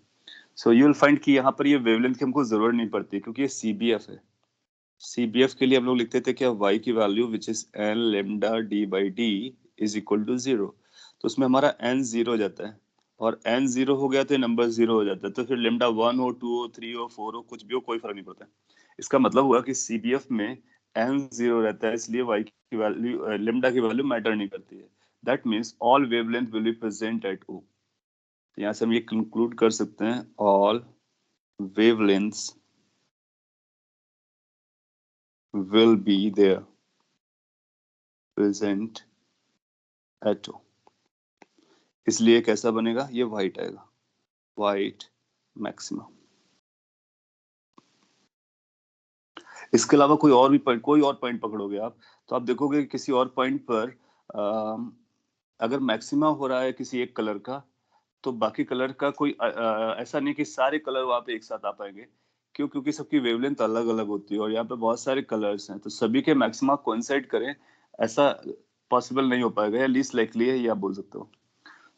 सो यू विल फाइंड कि यहाँ पर ये वेवलेंथ की हमको जरूरत नहीं पड़ती क्योंकि ये सीबीएफ है। सीबीएफ के लिए हम लोग लिखते थे क्या, y की value which is n lambda D by d is equal to 0। तो उसमें हमारा n 0 हो जाता है, और n 0 हो गया तो नंबर 0 हो जाता है। तो फिर लेमडा 1 हो, 2 हो, 3 हो, 4 हो, कुछ भी हो, कोई फर्क नहीं पड़ता। इसका मतलब हुआ कि सीबीएफ में n 0 रहता है, इसलिए y की वैल्यू लेमडा की वैल्यू मैटर नहीं करती है। That means all wavelength will be present at O। तो यहाँ से हम ये कंक्लूड कर सकते हैं all wavelengths will be there present at O। इसलिए कैसा बनेगा, ये व्हाइट आएगा, व्हाइट मैक्सिमा। इसके अलावा कोई और भी पॉइंट, कोई और पॉइंट पकड़ोगे आप तो आप देखोगे कि किसी और पॉइंट पर अगर मैक्सिमा हो रहा है किसी एक कलर का, तो बाकी कलर का कोई ऐसा नहीं कि सारे कलर वहां पे एक साथ आ पाएंगे। क्यों? क्योंकि सबकी वेवलेंथ अलग अलग होती है और यहाँ पे बहुत सारे कलर्स हैं, तो सभी के मैक्सिमा कोइंसाइड करें ऐसा पॉसिबल नहीं हो पाएगा, या लीस्ट लाइकली है, ये आप बोल सकते हो।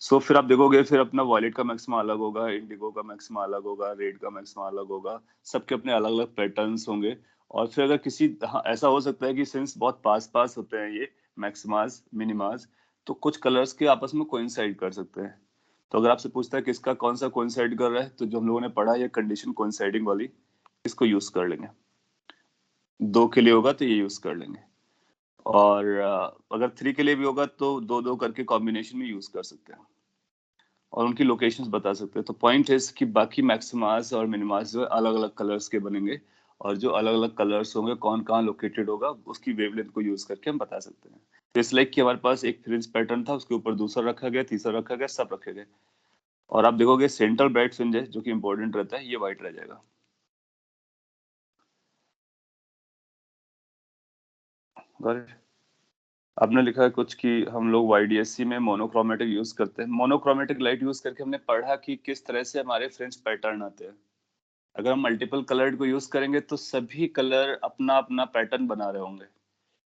सो फिर आप देखोगे फिर अपना वॉयलेट का मैक्सिमा अलग होगा, इंडिगो का मैक्सिमा अलग होगा, रेड का मैक्सिमा अलग होगा, सबके अपने अलग अलग पैटर्न्स होंगे। और फिर अगर किसी, हाँ, ऐसा हो सकता है कि सिंस बहुत पास पास होते हैं ये मैक्सिमाज मिनिमाज, तो कुछ कलर्स के आपस में कोइंसाइड कर सकते हैं। तो अगर आपसे पूछता है किसका कौन सा कोइंसाइड कर रहा है, तो जो हम लोगों ने पढ़ा ये कंडीशन कोइंसाइडिंग वाली, इसको यूज कर लेंगे। दो के लिए होगा तो ये यूज कर लेंगे, और अगर थ्री के लिए भी होगा तो दो दो करके कॉम्बिनेशन में यूज कर सकते हैं और उनकी लोकेशंस बता सकते हैं। तो पॉइंट है कि बाकी मैक्सिमास और मिनिमास जो है अलग अलग कलर्स के बनेंगे, और जो अलग अलग कलर्स होंगे कौन कहाँ लोकेटेड होगा उसकी वेवलेंथ को यूज करके हम बता सकते हैं। तो इस लाइक कि हमारे पास एक फ्रिंज पैटर्न था, उसके ऊपर दूसरा रखा गया, तीसरा रखा गया, सब रखे गए, और आप देखोगे सेंट्रल ब्राइट फ्रिंज है जो कि इंपॉर्टेंट रहता है, ये व्हाइट रह जाएगा। Got it? आपने लिखा है कुछ कि हम लोग YDSE में मोनोक्रोमेटिक यूज करते हैं। मोनोक्रोमेटिक लाइट यूज करके हमने पढ़ा कि किस तरह से हमारे फ्रिंज पैटर्न आते हैं। अगर हम मल्टीपल कलर्ड को यूज करेंगे तो सभी कलर अपना अपना पैटर्न बना रहे होंगे,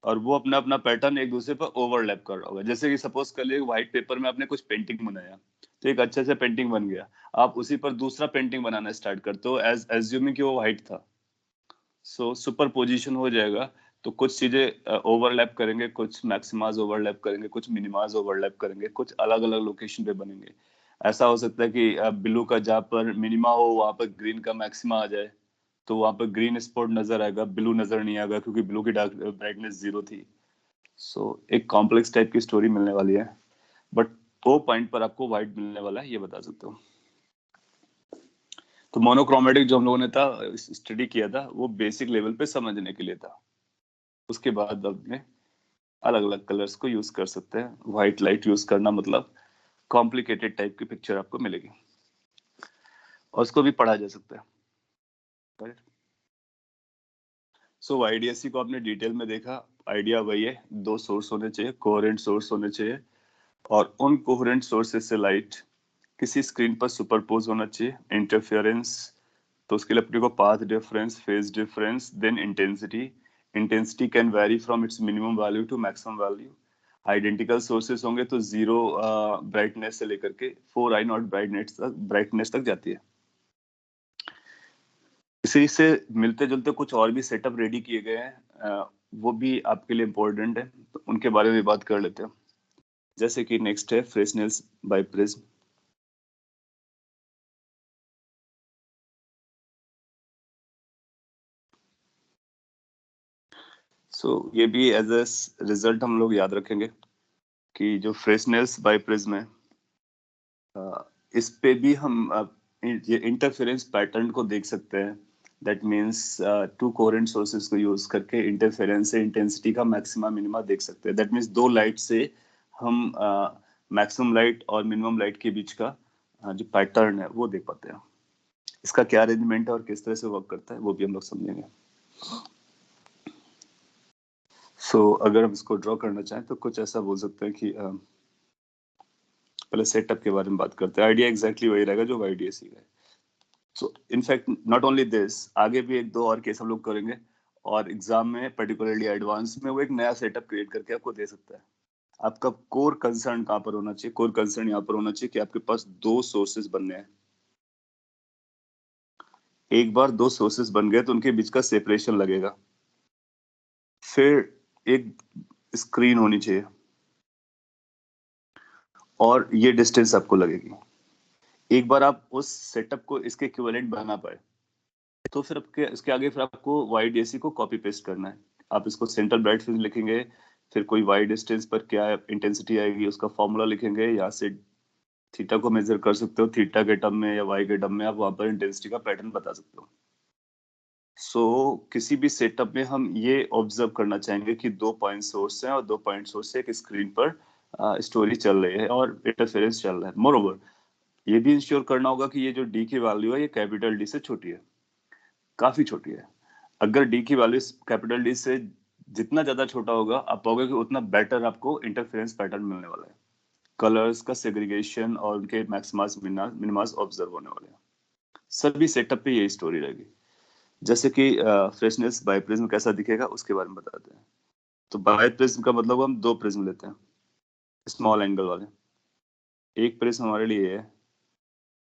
और वो अपना अपना पैटर्न एक दूसरे पर ओवरलैप कर रहा होगा। जैसे कि सपोज कर लिए व्हाइट पेपर में आपने कुछ पेंटिंग बनाया, तो एक अच्छे से पेंटिंग बन गया, आप उसी पर दूसरा पेंटिंग बनाना स्टार्ट करते हो एज एज्यूमिंग कि वो व्हाइट था। सो सुपर पोजिशन हो जाएगा। तो कुछ चीजें ओवरलैप करेंगे, कुछ मैक्सिमाज ओवरलैप करेंगे, कुछ मिनिमाज ओवरलैप करेंगे, कुछ अलग अलग लोकेशन पे बनेंगे। ऐसा हो सकता है कि ब्लू का जहाँ पर मिनिमा हो वहां पर ग्रीन का मैक्सिमा आ जाए, तो वहां पर ग्रीन स्पॉट नजर आएगा, ब्लू नजर नहीं आएगा क्योंकि ब्लू की डार्क ब्राइटनेस 0 थी। सो एक कॉम्प्लेक्स टाइप की स्टोरी मिलने वाली है, बट वो पॉइंट पर आपको व्हाइट मिलने वाला है, ये बता सकते हो। तो मोनोक्रोमेटिक जो हम लोगों ने था स्टडी किया था वो बेसिक लेवल पे समझने के लिए था। उसके बाद अपने अलग अलग कलर्स को यूज कर सकते हैं। व्हाइट लाइट यूज करना मतलब कॉम्प्लिकेटेड टाइप की पिक्चर आपको मिलेगी, और उसको भी पढ़ा जा सकता है। सो YDSE को आपने डिटेल में देखा, आइडिया वही है, दो सोर्स होने चाहिए, कोहेरेंट सोर्स होने चाहिए, और उन कोहेरेंट सोर्सेस से लाइट किसी स्क्रीन पर सुपरपोज होना चाहिए। इंटरफेरेंस, तो उसके लिए अपने को path difference, phase difference, then intensity. Intensity can vary from its minimum value to maximum value. Identical sources होंगे तो 0 ब्राइटनेस से लेकर के 4I0 ब्राइटनेस तक जाती है। इसी से मिलते जुलते कुछ और भी सेटअप रेडी किए गए हैं, वो भी आपके लिए इम्पोर्टेंट है, तो उनके बारे में बात कर लेते हैं। जैसे कि नेक्स्ट है फ्रेसनेल्स बाइप्रिज्म। सो ये भी एज ए रिजल्ट हम लोग याद रखेंगे कि जो फ्रेसनेल्स बाइप्रिज्म है, इस पे भी हम ये इंटरफेरेंस पैटर्न को देख सकते हैं। That means to coherent sources को यूज करके इंटरफेरेंस से इंटेंसिटी का मैक्सिमा मिनिमा देख सकते हैं। दैट मींस दो लाइट से हम मैक्सिमम लाइट और मिनिमम लाइट के बीच का जो पैटर्न है वो देख पाते हैं। इसका क्या अरेंजमेंट है और किस तरह से वर्क करता है वो भी हम लोग समझेंगे। अगर हम इसको ड्रॉ करना चाहें तो कुछ ऐसा बोल सकते हैं कि पहले सेटअप के बारे में बात करते हैं। आइडिया एग्जैक्टली वही रहेगा जो YDSE का है। So in fact not only this, आगे भी एक दो और केस हम लोग करेंगे और एग्जाम में पर्टिकुलरली एडवांस में वो एक नया सेटअप क्रिएट करके आपको दे सकता है। आपका कोर कंसर्न कहाँ पर होना चाहिए? कोर कंसर्न यहाँ पर होना चाहिए कि आपके पास दो सोर्सेज बनने हैं। एक बार दो सोर्सेज बन गए तो उनके बीच का सेपरेशन लगेगा। फिर एक स्क्रीन होनी चाहिए और ये डिस्टेंस आपको लगेगी। एक बार आप उस सेटअप को इसके इक्विवेलेंट बना पाए तो फिर आपके इसके आगे फिर आपको YDSE को कॉपी पेस्ट करना है। आप इसको सेंट्रल ब्राइट फील्ड लिखेंगे, फिर कोई Y डिस्टेंस पर क्या इंटेंसिटी आएगी उसका फॉर्मूला लिखेंगे। यहाँ से थीटा को मेजर कर सकते हो, थीटा के टर्म में या Y के टर्म में आप वहां पर इंटेंसिटी का पैटर्न बता सकते हो। किसी भी सेटअप में हम ये ऑब्जर्व करना चाहेंगे कि दो पॉइंट सोर्स हैं और दो पॉइंट सोर्स से एक स्क्रीन पर स्टोरी चल रही है और इंटरफेरेंस चल रहा है। मोरओवर ये भी इंश्योर करना होगा कि ये जो डी की वैल्यू है ये कैपिटल डी से छोटी है, काफी छोटी है। अगर डी की वैल्यू कैपिटल डी से जितना ज्यादा छोटा होगा आप पाओगे कि उतना बेटर आपको इंटरफेरेंस पैटर्न मिलने वाला है। कलर्स का सेग्रीगेशन और उनके मैक्सिमास मिनिमास ऑब्जर्व होने वाले हैं। सभी सेटअप पे यही स्टोरी रहेगी। जैसे कि फ्रेशनेस बाइप्रिज्म कैसा दिखेगा उसके बारे में बताते हैं। तो बाइप्रिज्म का मतलब हम दो प्रिज्म लेते हैं स्मॉल एंगल वाले। एक प्रिज्म हमारे लिए है,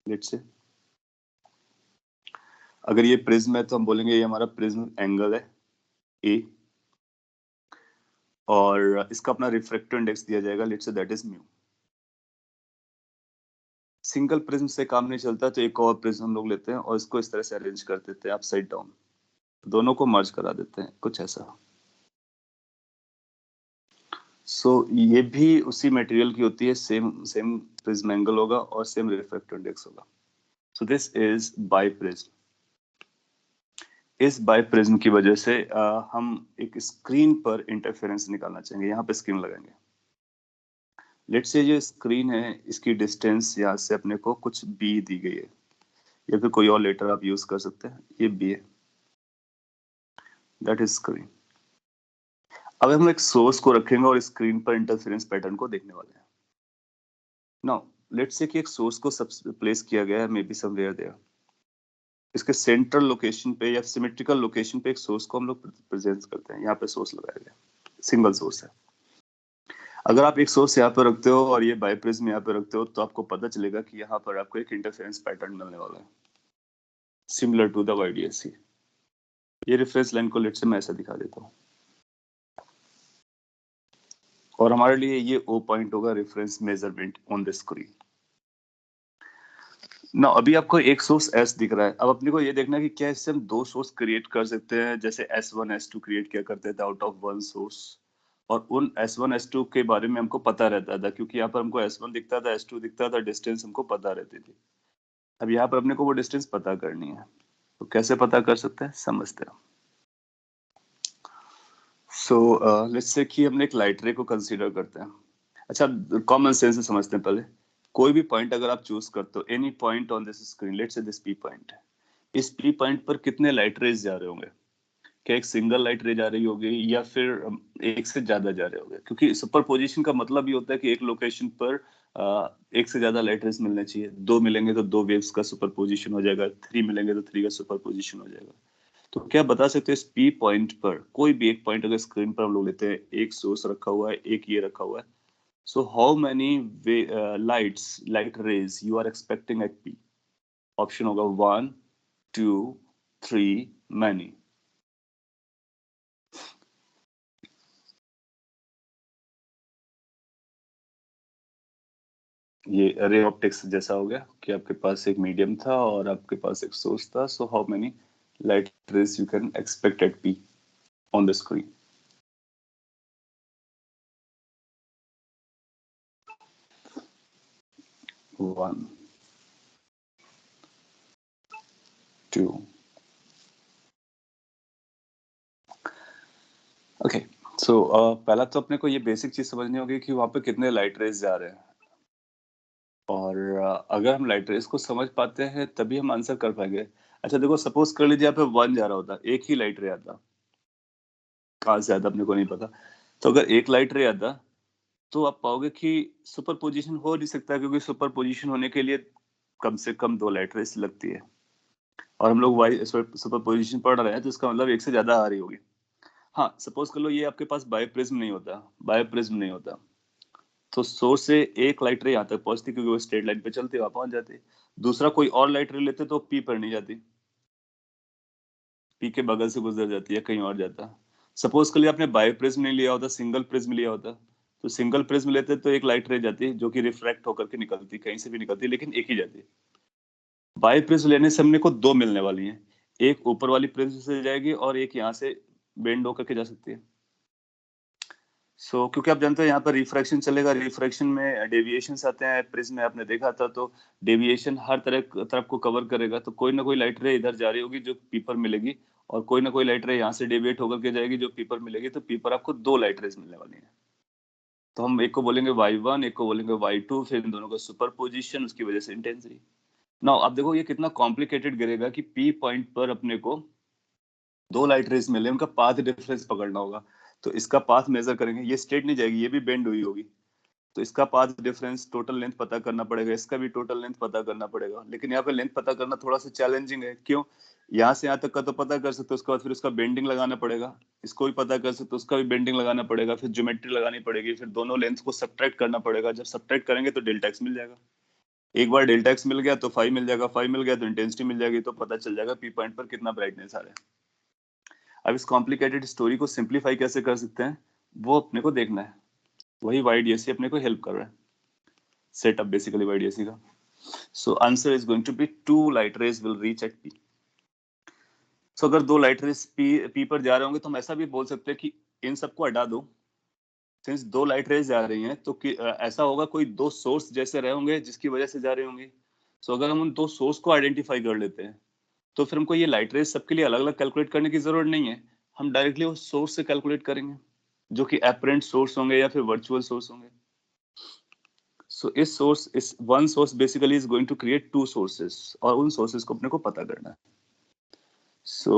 लेट्स से अगर ये प्रिज्म है तो हम बोलेंगे ये हमारा प्रिज्म एंगल है ए, और इसका अपना रिफ्रैक्टिव इंडेक्स दिया जाएगा, let's say that is mu. Single prism से काम नहीं चलता तो एक और प्रिज्म हम लोग लेते हैं और इसको इस तरह से अरेंज कर देते हैं अपसाइड डाउन, दोनों को मर्ज करा देते हैं कुछ ऐसा। ये भी उसी मटेरियल की होती है, सेम सेम प्रिज्म एंगल होगा और सेम रिफ्रैक्टिव इंडेक्स होगा। सो दिस इज बाइप्रिज्म। इस बाइप्रिज्म की वजह से हम एक स्क्रीन पर इंटरफेरेंस निकालना चाहेंगे। यहाँ पे स्क्रीन लगाएंगे। लेट्स से ये स्क्रीन है, इसकी डिस्टेंस यहाँ से अपने को कुछ b दी गई है या फिर कोई और लेटर आप यूज कर सकते हैं। ये b है, दैट इज स्क्रीन। अब हम एक सोर्स को रखेंगे और स्क्रीन पर इंटरफेरेंस पैटर्न को देखने वाले हैं। नाउ लेट्स से कि एक सोर्स को सब प्लेस किया गया है, मे बी समवेयर देयर। इसके सेंट्रल लोकेशन पे या सिमेट्रिकल लोकेशन पे एक सोर्स को हम लोग प्रेजेंट करते हैं। यहाँ पे सोर्स लगाया गया, सिंगल सोर्स है। अगर आप एक सोर्स यहाँ पे रखते हो और ये बाइप्रिज्म यहाँ पे रखते हो तो आपको पता चलेगा कि यहाँ पर आपको एक इंटरफेरेंस पैटर्न मिलने वाला है सिमिलर टू द YDSE। ये रेफरेंस लाइन को लेट से मैं ऐसा दिखा देता हूँ और हमारे लिए ये O पॉइंट होगा reference measurement on the screen. ना अभी आपको एक सोर्स S दिख रहा है। अब अपने को ये देखना है कि क्या इससे हम दो सोर्स क्रिएट कर सकते हैं, जैसे S1 S2 क्रिएट किया करते थे आउट ऑफ वन सोर्स। और उन S1 S2 के बारे में हमको पता रहता था क्योंकि यहाँ पर हमको S1 दिखता था, S2 दिखता था, डिस्टेंस हमको पता रहती थी। अब यहाँ पर अपने को वो डिस्टेंस पता करनी है, तो कैसे पता कर सकते हैं समझते हैं। लेट्स से कि हमने एक लाइट रे को कंसीडर करते हैं। अच्छा, कॉमन सेंस से समझते हैं पहले। कोई भी पॉइंट अगर आप चूज करते हो, any point on this screen, let's say this P point, इस P पॉइंट पर कितने लाइट रेज जा रहे होंगे? क्या एक सिंगल लाइट रे जा रही होगी या फिर एक से ज्यादा जा रहे होंगे? क्योंकि सुपरपोजिशन का मतलब ये होता है कि एक लोकेशन पर एक से ज्यादा लाइट रेज मिलने चाहिए। दो मिलेंगे तो दो वेव्स का सुपरपोजिशन हो जाएगा, थ्री मिलेंगे तो थ्री का सुपरपोजिशन हो जाएगा। तो क्या बता सकते हैं इस P पॉइंट पर, कोई भी एक पॉइंट अगर स्क्रीन पर हम लोग लेते हैं, एक सोर्स रखा हुआ है, एक ये रखा हुआ है, so how many light rays you are expecting at P? Option होगा 1 2 3 मैनी। ये रे ऑप्टिक्स जैसा हो गया कि आपके पास एक मीडियम था और आपके पास एक सोर्स था। So how many light rays you can expect at P on the screen? 1 2। Okay, पहला तो अपने को ये बेसिक चीज समझनी होगी कि वहां पे कितने लाइट रेज जा रहे हैं। और अगर हम लाइट रेज को समझ पाते हैं तभी हम आंसर कर पाएंगे। अच्छा देखो, सपोज कर लीजिए यहाँ पे 1 जा रहा होता, एक ही लाइट रे आता, कहाँ से आता अपने को नहीं पता। तो अगर एक लाइट रे आता तो आप पाओगे कि सुपरपोजिशन हो नहीं सकता, क्योंकि सुपरपोजिशन होने के लिए कम से कम 2 लाइट रेस लगती है, और हम लोग वाई सुपरपोजिशन पढ़ रहे हैं तो इसका मतलब एक से ज्यादा आ रही होगी। हाँ, सपोज कर लो ये आपके पास बायोप्रिज्म नहीं होता, बायोप्रिज्म नहीं होता, तो सोर्स से एक लाइट रे यहाँ तक पहुंचती, क्योंकि वो स्ट्रेट लाइन पे चलती वहां पहुंच जाती। दूसरा कोई और लाइट रे लेते तो पी पर नहीं जाती, पी के बगल से गुजर जाती है, कहीं और जाता। सपोज कर लिया आपने बायोप्रिज्म नहीं लिया होता, सिंगल प्रिज्म लिया होता, तो सिंगल प्रिज्म लेते तो एक लाइट रे जाती जो कि रिफ्रैक्ट होकर के निकलती, कहीं से भी निकलती, लेकिन एक ही जाती। बायोप्रिज्म लेने से हमने को 2 मिलने वाली हैं, एक ऊपर वाली प्रिज्म से जाएगी और एक यहाँ से बेंड होकर के जा सकती है। क्योंकि आप जानते हो यहाँ पर रिफ्रैक्शन चलेगा, रिफ्रैक्शन में डेविएशंस आते हैं, प्रिज्म में आपने देखा था, तो डेविएशन हर तरफ को कवर करेगा, तो कोई ना कोई लाइट रे इधर जा रही होगी जो पी पर मिलेगी, और कोई ना कोई लाइट रे यहाँ से डेविएट होकर के जाएगी जो पी पर मिलेगी, तो पी पर आपको 2 लाइट रेज मिलने वाली है। तो हम एक को बोलेंगे y1, एक को बोलेंगे y2, फिर इन दोनों का सुपर पोजिशन, उसकी वजह से इंटेंसिटी। नाउ आप देखो ये कितना कॉम्प्लिकेटेड गिरेगा कि पी पॉइंट पर अपने को 2 लाइट रेज मिले, उनका पाथ डिफरेंस पकड़ना होगा। तो इसका पाथ मेजर करेंगे, ये स्ट्रेट नहीं जाएगी, ये भी बेंड हुई होगी, तो इसका पाथ डिफरेंस, टोटल लेंथ पता करना पड़ेगा, इसका भी टोटल लेंथ पता करना पड़ेगा। लेकिन यहाँ पे लेंथ पता करना थोड़ा सा चैलेंजिंग है, क्यों? यहाँ से यहाँ तक का तो पता कर सकते हो, उसके बाद फिर उसका बेंडिंग लगाना पड़ेगा, इसको भी पता कर सकते हो, उसका भी बेंडिंग लगाना पड़ेगा, फिर ज्योमेट्री लगानी पड़ेगी, फिर दोनों लेंथ को सब्ट्रैक्ट करना पड़ेगा। जब सब्ट्रैक्ट करेंगे तो डेल्टा एक्स मिल जाएगा, एक बार डेल्टा एक्स मिल गया तो फाइव मिल जाएगा, फाइव मिल गया तो इंटेंसिटी मिल जाएगी, तो पता चल जाएगा पी पॉइंट पर कितना ब्राइटनेस आ रहा है। अब इस कॉम्प्लिकेटेड स्टोरी को सिंप्लीफाई कैसे कर सकते हैं, वो अपने को देखना है। वही YDSE अपने को हेल्प कर रहा है, सेटअप बेसिकली YDSE का। So answer is going to be 2 light rays will reach at P. So अगर 2 लाइट रेस P पर जा रहे होंगे तो हम ऐसा भी बोल सकते हैं कि इन सबको हटा दो, सिंस 2 लाइट रेस जा रही हैं तो ऐसा होगा कोई 2 सोर्स जैसे रहे होंगे जिसकी वजह से जा रही होंगी। सो अगर हम उन 2 सोर्स को आइडेंटिफाई कर लेते हैं तो फिर हमको ये लाइट रेस सबके लिए अलग अलग कैलकुलेट करने की जरूरत नहीं है, हम डायरेक्टली उस सोर्स से कैलकुलेट करेंगे, जो कि एपरेंट सोर्स होंगे या फिर वर्चुअल सोर्स होंगे। सो इस one source basically is going to create 2 sources, और उन सोर्सेस को अपने को पता करना है। सो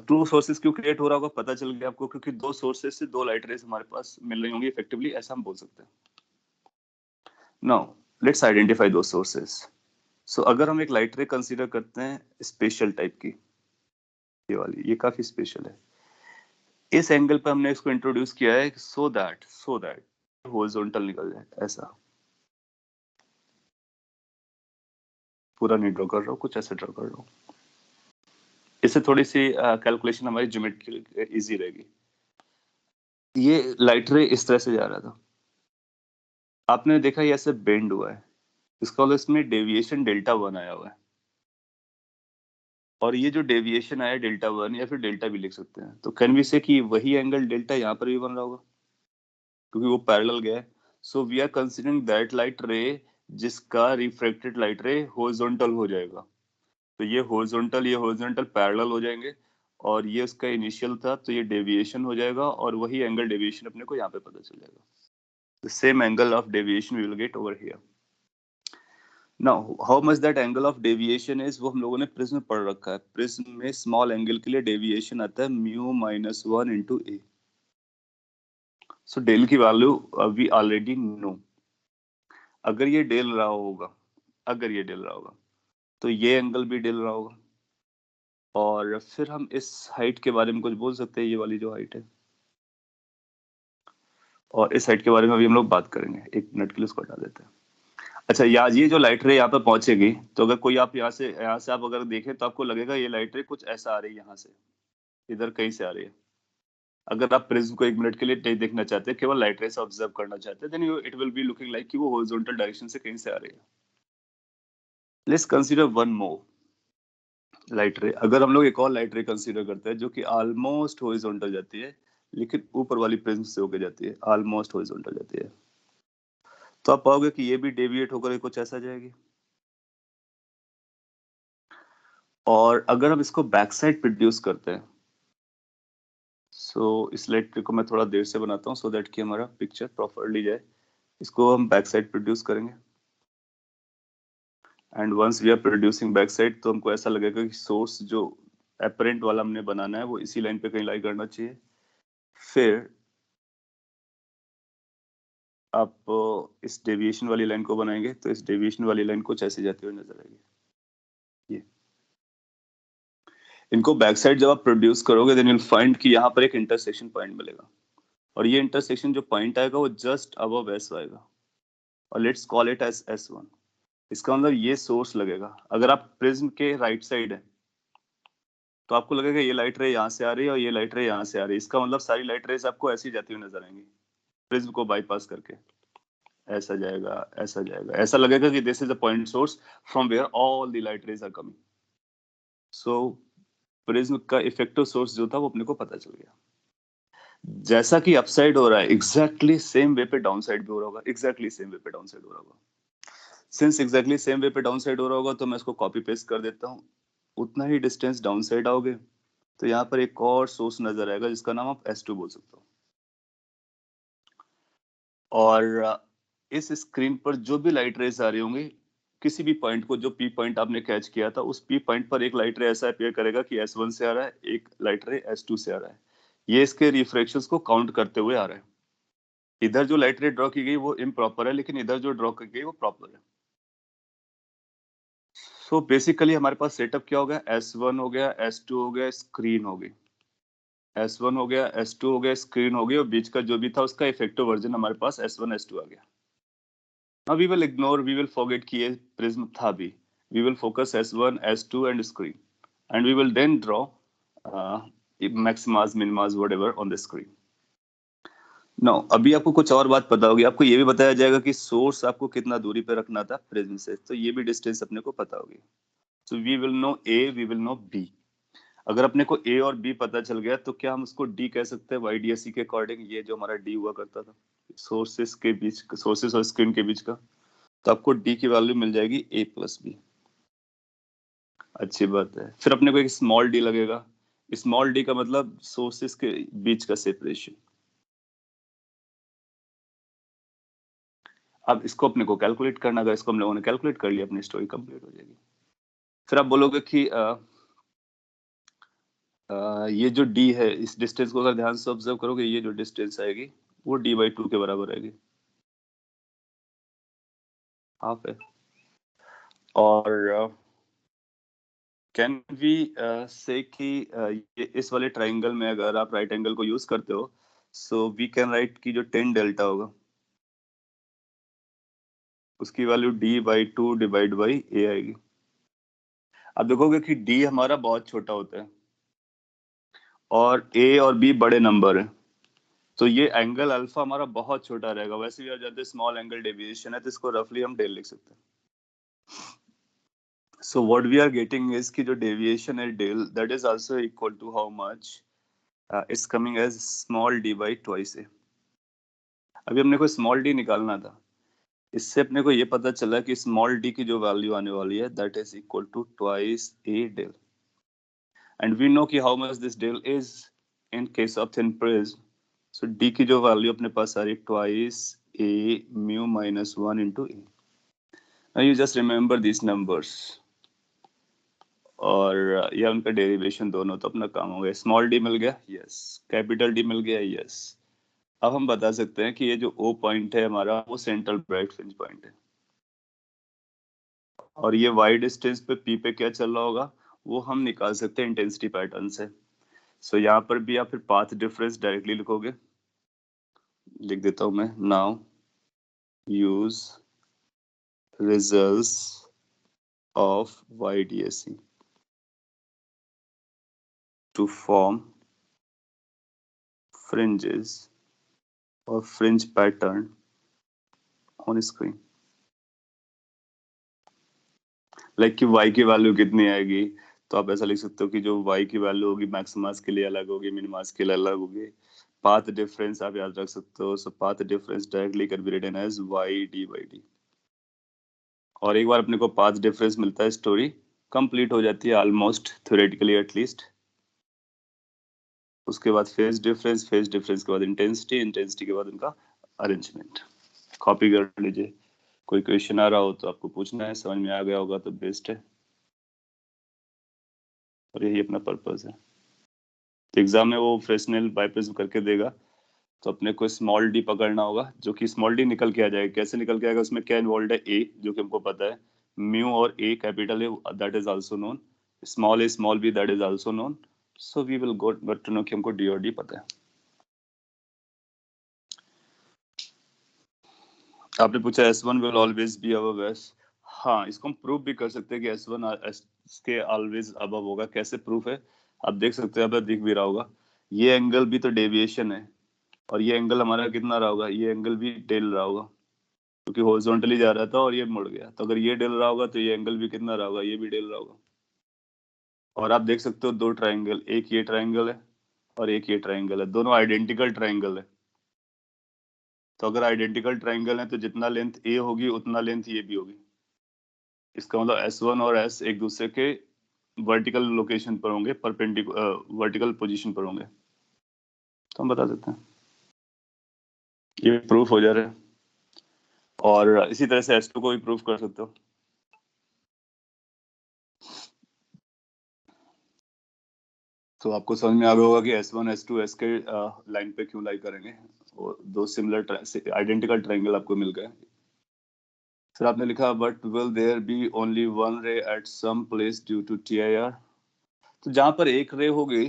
2 सोर्सेस क्यों क्रिएट हो रहा होगा पता चल गया आपको, क्योंकि 2 सोर्सेस से 2 लाइट रेस हमारे पास मिल रही होंगी इफेक्टिवली, ऐसा हम बोल सकते हैं। नाउ लेट्स आइडेंटिफाई दो सोर्सेस। सो अगर हम एक लाइट रे कंसीडर करते हैं स्पेशल टाइप की, ये वाली, ये काफी स्पेशल है, इस एंगल पे हमने इसको इंट्रोड्यूस किया है सो दैट हॉरिजॉन्टल निकल जाए, ऐसा। पूरा नहीं ड्रॉ कर रहा हूँ, कुछ ऐसे ड्रॉ कर रहा हूँ, इससे थोड़ी सी कैलकुलेशन हमारी ज्योमेट्री इजी रहेगी। ये लाइट रे इस तरह से जा रहा था, आपने देखा ये ऐसे बेंड हुआ है, इसका मतलब इसमें डेविएशन डेल्टा 1 आया हुआ है, और ये जो डेविएशन आया डेल्टा 1 या फिर डेल्टा भी लिख सकते हैं, तो कैन वी से कि वही एंगल डेल्टा यहाँ पर भी बन रहा होगा, क्योंकि वो पैरेलल गया है। So we are considering that light ray जिसका रिफ्रैक्टेड लाइट रे हॉरिजॉन्टल हो जाएगा, तो ये हॉरिजॉन्टल पैरेलल हो जाएंगे, और ये उसका इनिशियल था, तो ये डेविएशन हो जाएगा, और वही एंगल डेविएशन अपने को यहाँ पे पता चल जाएगा। The same angle of deviation we will get over here. Now how much that angle of deviation is, वो हम लोगों ने प्रिज्म में पढ़ रखा है। प्रिज्म में स्मॉल एंगल के लिए डेविएशन आता है μ-1 इंटू ए। सो डेल की वैल्यू वी ऑलरेडी नो। अगर ये डेल रहा होगा तो ये एंगल भी डेल रहा होगा, और फिर हम इस हाइट के बारे में कुछ बोल सकते हैं, ये वाली जो हाइट है, और इस हाइट के बारे में अभी हम लोग बात करेंगे, 1 मिनट के लिए उसको हटा देते हैं। अच्छा, ये जो लाइट रे यहाँ पे पहुंचेगी, तो अगर कोई आप यहाँ से आप अगर देखें तो आपको लगेगा ये लाइट रे कुछ ऐसा आ रही है, यहाँ से इधर कहीं से आ रही है। अगर आप प्रिज्म को 1 मिनट के लिए देखना चाहते हैं, केवल लाइट रे से ऑब्जर्व करना चाहते हैं, then it will be looking like कि वो हॉरिजॉन्टल डायरेक्शन से कहीं से आ रही है। Let's consider one more light रे। अगर हम लोग एक और लाइट रे कंसीडर करते हैं जो कि ऑलमोस्ट हॉरिजॉन्टल जाती है, लेकिन ऊपर वाली प्रिज्म से होकर जाती है, ऑलमोस्ट हॉरिजॉन्टल जाती है, तो आप पाओगे कि ये भी डेविएट होकर कुछ ऐसा जाएगी। और अगर हम इसको बैक साइड प्रोड्यूस करते हैं, इस लाइट को मैं थोड़ा देर से बनाता हूँ सो दैट कि हमारा पिक्चर प्रॉपरली जाए। इसको हम बैक साइड प्रोड्यूस करेंगे, and once we are producing back side तो हमको ऐसा लगेगा कि सोर्स जो अपरेंट वाला हमने बनाना है वो इसी लाइन पे कहीं लाई करना चाहिए। फिर आप इस डेविएशन वाली लाइन को बनाएंगे तो इस डेविएशन वाली लाइन कुछ ऐसे जाती हुई नजर आएगी। ये इनको बैक साइड जब आप प्रोड्यूस करोगे देन यू विल फाइंड कि यहाँ पर एक इंटरसेक्शन पॉइंट मिलेगा, और ये इंटरसेक्शन जो पॉइंट आएगा वो जस्ट अबव एस आएगा, और let's call it as S1। इसका मतलब ये सोर्स लगेगा। अगर आप प्रिज्म के राइट साइड है तो आपको लगेगा ये लाइट रे यहाँ से आ रही है और ये लाइट रे यहाँ से आ रही है, इसका मतलब सारी लाइट रेज आपको ऐसी जाती हुई नजर आएंगी प्रिज्म को बाईपास करके। ऐसा जाएगा, ऐसा जाएगा, ऐसा लगेगा कि this is a point source from where all the light rays are coming. So prism का इफेक्टिव सोर्स जो था वो अपने को पता चल गया। जैसा कि अपसाइड हो रहा है एग्जैक्टली सेम वे पे डाउन साइड भी हो रहा होगा, एग्जैक्टली सेम वे पे डाउन साइड हो रहा होगा। सिंस एग्जैक्टली सेम वे पे डाउन साइड हो रहा होगा तो मैं इसको कॉपी पेस्ट कर देता हूँ। उतना ही डिस्टेंस डाउन साइड आओगे तो यहाँ पर एक और सोर्स नजर आएगा जिसका नाम आप S2 बोल सकते हो। और इस स्क्रीन पर जो भी लाइट रेज आ रही होंगी किसी भी पॉइंट को, जो पी पॉइंट आपने कैच किया था उस पी पॉइंट पर एक लाइट रे ऐसा अपीयर करेगा कि S1 से आ रहा है, एक लाइट रे S2 से आ रहा है। ये इसके रिफ्रैक्शंस को काउंट करते हुए आ रहा है। इधर जो लाइट रे ड्रॉ की गई वो इम्प्रॉपर है, लेकिन इधर जो ड्रॉ की गई वो प्रॉपर है। सो बेसिकली हमारे पास सेटअप क्या हो गया, S1 हो गया, S2 हो गया, स्क्रीन हो गई। S1 हो गया, S2 हो गया, स्क्रीन हो गई, और बीच का जो भी था उसका इफेक्टिव वर्जन हमारे पास S1 S2 आ गया। Now we will ignore, we will forget कि ये प्रिज्म था भी। We will focus S1, S2 and screen, and we will then draw maximas, minimas, whatever on the screen. Now अभी आपको कुछ और बात पता होगी, आपको ये भी बताया जाएगा कि सोर्स आपको कितना दूरी पे रखना था प्रिज्म से, तो ये भी डिस्टेंस अपने को पता होगी। So we will know A, we will know B. अगर अपने को A और B पता चल गया तो क्या हम उसको D कह सकते हैं YDSE के अकॉर्डिंग, ये जो हमारा D हुआ करता था सोर्सेस के बीच, सोर्सेस और स्क्रीन के बीच का, तो आपको D की वैल्यू मिल जाएगी A+B। अच्छी बात है। फिर अपने को एक स्मॉल D लगेगा। स्मॉल D का मतलब सोर्सेस के बीच का सेपरेशन। अब इसको अपने को कैलकुलेट करना, अगर इसको हम लोगों ने कैलकुलेट कर लिया अपनी स्टोरी कंप्लीट हो जाएगी। फिर आप बोलोगे कि ये जो D है इस डिस्टेंस को अगर ध्यान से ऑब्जर्व करोगे, ये जो डिस्टेंस आएगी वो D/2 के बराबर आएगी, हाफ है। और कैन वी से कि ये इस वाले ट्राइंगल में अगर आप राइट एंगल को यूज करते हो सो वी कैन राइट कि जो 10 डेल्टा होगा उसकी value D/2 divide by A आएगी। अब देखोगे कि D हमारा बहुत छोटा होता है और A और B बड़े नंबर है, तो ये एंगल अल्फा हमारा बहुत छोटा रहेगा। वैसे भी आ जाते स्मॉल एंगल डेविएशन है तो इसको रफली हम डेल लिख सकते हैं। So what we are getting is कि जो डेविएशन है del that is also equal to how much it's coming as small D/2 A। अभी हमने को स्मॉल d निकालना था, इससे अपने को ये पता चला कि स्मॉल d की जो वैल्यू आने वाली है that is equal to twice A del, and we know कि how much this del is in case of thin prism. So d की जो वैल्यू अपने पास आ रही है twice A μ-1 into A। Now you just remember this numbers, और या उनका डेरिवेशन दोनों, तो अपना काम हो गया। स्मॉल d मिल गया, यस। कैपिटल D मिल गया, यस। अब हम बता सकते हैं कि ये जो O पॉइंट है हमारा वो सेंट्रल ब्राइट फ्रिंज पॉइंट है, और ये y डिस्टेंस पे P पे क्या चल रहा होगा वो हम निकाल सकते हैं इंटेंसिटी पैटर्न से। सो यहाँ पर भी आप फिर पाथ डिफरेंस डायरेक्टली लिखोगे, लिख देता हूं मैं। Now use results of YDSE to form fringes or fringe pattern on screen। Like कि y की वैल्यू कितनी आएगी, तो आप ऐसा लिख सकते हो कि जो y की वैल्यू होगी मैक्सिमास के लिए अलग होगी, मिनिमास के लिए अलग होगी। पाथ डिफरेंस आप याद रख सकते हो, so path difference directly can be written as y/d। और एक बार अपने को पाथ डिफरेंस मिलता है स्टोरी कंप्लीट हो जाती है ऑलमोस्ट, थ्योरेटिकली एटलीस्ट। उसके बाद फेज डिफरेंस, फेज डिफरेंस के बाद इंटेंसिटी, इंटेंसिटी के बाद उनका अरेंजमेंट। कॉपी कर लीजिए, कोई क्वेश्चन आ रहा हो तो आपको पूछना है, समझ में आ गया होगा तो बेस्ट है, और यही अपना पर्पस है। तो एग्जाम में वो फ्रेसनेल बाइप्रिज्म करके देगा, तो अपने को स्मॉल डी पकड़ना होगा, जो कि स्मॉल डी निकल के आ जाएगा। कैसे निकल के आएगा? उसमें क्या इन्वॉल्व है? ए, जो कि हमको पता है, म्यू और A capital A that is also known, small a small b that is also known. So we will got to know कि हमको डी और डी पता है। आपने पूछा S1 will always be above S। हाँ, इसको हम प्रूव भी कर सकते हैं कि S1 S के ऑलवेज अबव होगा। कैसे प्रूफ है? आप देख सकते हैं, आप दिख भी रहा होगा, ये एंगल भी तो डेविएशन है, और ये एंगल हमारा कितना रहा होगा? ये एंगल भी डेल रहा होगा, क्योंकि हॉरिजॉन्टली जा रहा था और ये मुड़ गया। तो अगर ये डेल रहा होगा तो ये एंगल भी कितना रहा होगा? ये भी डेल रहा होगा। और आप देख सकते हो दो ट्राइंगल, एक ये ट्राइंगल है और एक ये ट्राइंगल है, दोनों आइडेंटिकल ट्राइंगल है। तो अगर आइडेंटिकल ट्राइंगल है तो जितना लेंथ ए होगी उतना लेंथ ये भी होगी। इसका मतलब S1 और S एक दूसरे के वर्टिकल लोकेशन पर होंगे, परपेंडिकुलर वर्टिकल पोजीशन पर होंगे। तो हम बता सकते हैं, ये प्रूफ हो जा रहा है। और इसी तरह से S2 को भी प्रूफ कर सकते हो। तो आपको समझ में आ गया होगा कि S1 S2 S के लाइन पे क्यों लाई करेंगे। और दो सिमिलर आइडेंटिकल ट्राइंगल आपको मिल गए। फिर आपने लिखा but will there be only one ray at some place due to TIR। तो जहां पर एक रे होगी,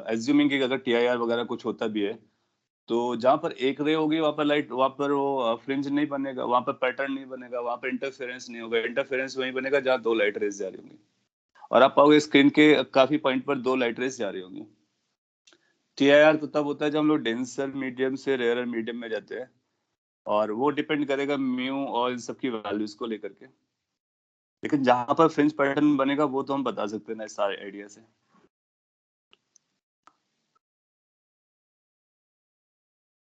एज्यूमिंग कि अगर TIR वगैरह कुछ होता भी है, तो जहां पर एक रे होगी वहां पर लाइट, वहां पर वो फ्रिंज नहीं बनेगा, वहां पर पैटर्न नहीं बनेगा, वहां पर इंटरफेरेंस नहीं होगा। इंटरफेरेंस वहीं बनेगा जहां दो लाइट रेज जा रही होंगी। और आप पाओगे स्क्रीन के काफी पॉइंट पर दो लाइट रेज जा रही होंगी। TIR तो तब होता है जब हम लोग डेंसर मीडियम से रेयरर मीडियम में जाते हैं, और वो डिपेंड करेगा म्यू और इन सब की वैल्यूज को लेकर के। लेकिन जहां पर फ्रिंज पैटर्न बनेगा वो तो हम बता सकते हैं ना इस सारे आइडिया से।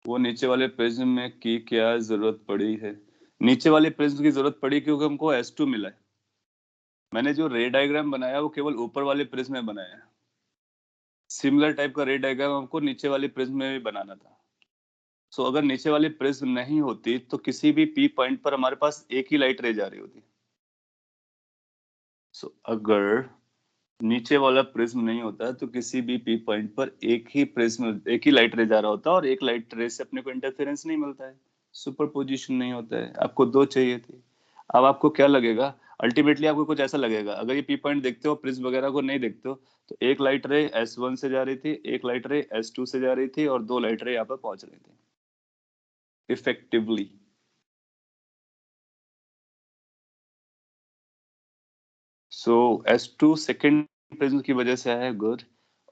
वो नीचे वाले प्रिज्म में की क्या जरूरत पड़ी है? नीचे वाले प्रिज्म की जरूरत पड़ी क्योंकि हमको S2 मिला है। मैंने जो रे डायग्राम बनाया वो केवल ऊपर वाले प्रिज्म में बनाया है। सिमिलर टाइप का रे डायग्राम हमको नीचे वाले प्रिज्म में भी बनाना था। सो अगर नीचे वाली प्रिज्म नहीं होती तो किसी भी P पॉइंट पर हमारे पास एक ही लाइट रे जा रही होती। सो अगर नीचे वाला प्रिज्म नहीं होता तो किसी भी P पॉइंट पर एक ही लाइट रे जा रहा होता, और एक लाइट रे से अपने को इंटरफेरेंस नहीं मिलता है, सुपरपोजिशन नहीं होता है। आपको दो चाहिए थे। अब आपको क्या लगेगा? अल्टीमेटली आपको कुछ ऐसा लगेगा, अगर ये P पॉइंट देखते हो, प्रिज्म वगैरह को नहीं देखते हो, तो एक लाइट रे S1 से जा रही थी, एक लाइट रे S2 से जा रही थी, और दो लाइट रे यहाँ पर पहुंच रही थी इफेक्टिवली। सो S2 सेकेंड प्रिज्म की वजह से आया, गुड।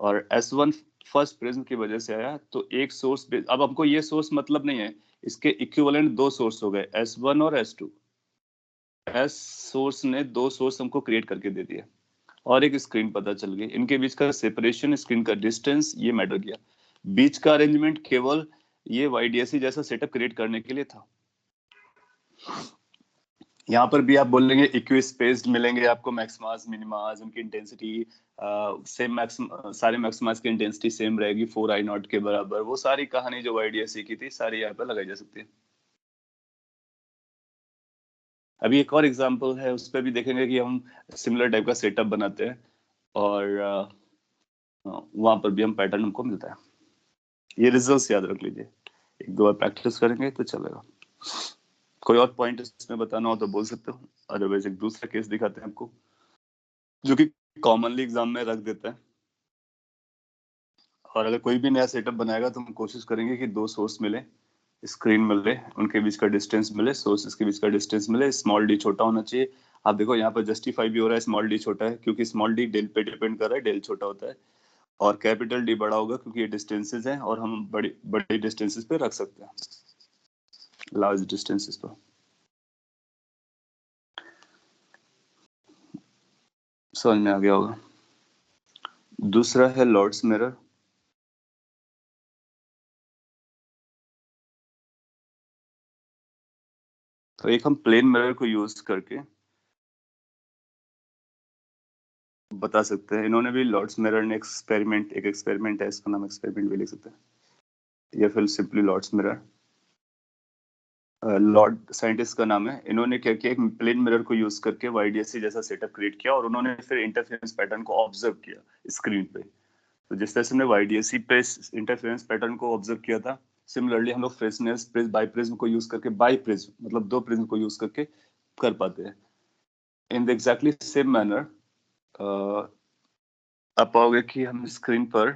और S1 फर्स्ट प्रिज्म की वजह से आया। तो एक सोर्स, अब हमको ये सोर्स मतलब नहीं है, इसके इक्विवेलेंट दो सोर्स हो गए, S1 और S2। S सोर्स ने दो सोर्स हमको क्रिएट करके दे दिया, और एक स्क्रीन पता चल गई। इनके बीच का सेपरेशन, स्क्रीन का डिस्टेंस, ये मैटर किया। बीच का अरेंजमेंट केवल ये YDSE जैसा सेटअप क्रिएट करने के लिए था। यहाँ पर भी आप बोलेंगे इक्वी स्पेस्ड मिलेंगे आपको मैक्सिमास मिनिमास, उनकी इंटेंसिटी सेम, सारे मैक्सिमास की इंटेंसिटी सेम रहेगी 4I0 के बराबर। वो सारी कहानी जो YDSE की थी सारी यहाँ पर लगाई जा सकती है। अभी एक और एग्जांपल है, उस पर भी देखेंगे कि हम सिमिलर टाइप का सेटअप बनाते हैं, और वहां पर भी हम पैटर्न हमको मिलता है। ये रिजल्ट्स याद रख लीजिए, एक दो बार प्रैक्टिस करेंगे तो चलेगा। कोई और पॉइंट इसमें बताना हो तो बोल सकते हो, अदरवाइज एक दूसरा केस दिखाते हैं आपको, जो कि कॉमनली एग्जाम में रख देता है। और अगर कोई भी नया सेटअप बनाएगा तो हम कोशिश करेंगे कि दो सोर्स मिले, स्क्रीन मिले, उनके बीच का डिस्टेंस मिले, सोर्सेस के बीच का डिस्टेंस मिले, स्मॉल डी छोटा होना चाहिए। आप देखो यहाँ पर जस्टिफाई भी हो रहा है स्मॉल डी छोटा है, क्योंकि स्मॉल डी डेल पे डिपेंड कर रहा है, डेल छोटा होता है। और कैपिटल डी बड़ा होगा क्योंकि ये डिस्टेंसेस हैं, और हम बड़ी बड़ी डिस्टेंसेस पे रख सकते हैं, लार्ज डिस्टेंसेस पर। समझ में आ गया होगा। दूसरा है लॉर्ड्स मिरर। तो एक हम प्लेन मिरर को यूज करके बता सकते हैं। इन्होंने भी लॉर्ड्स मिरर ने एक एक्सपेरिमेंट है, इसका नाम एक्सपेरिमेंट भी लिख सकते हैं, या फिर simply Lloyd's mirror. Lloyd scientist का नाम है। इन्होंने क्या किया, एक प्लेन मिरर को यूज करके YDSE जैसा सेटअप क्रिएट किया, और उन्होंने फिर इंटरफेरेंस पैटर्न को ऑब्जर्व किया स्क्रीन पे। तो जिस तरह से हमने YDSE पे इंटरफेरेंस पैटर्न को ऑब्जर्व किया था, सिमिलरली हम लोग फ्रेसनेल बाइप्रिज्म को यूज करके बाइप्रिज्म मतलब दो प्रिज्म को यूज करके कर पाते हैं। In the exactly same manner आप पाओगे कि हम स्क्रीन पर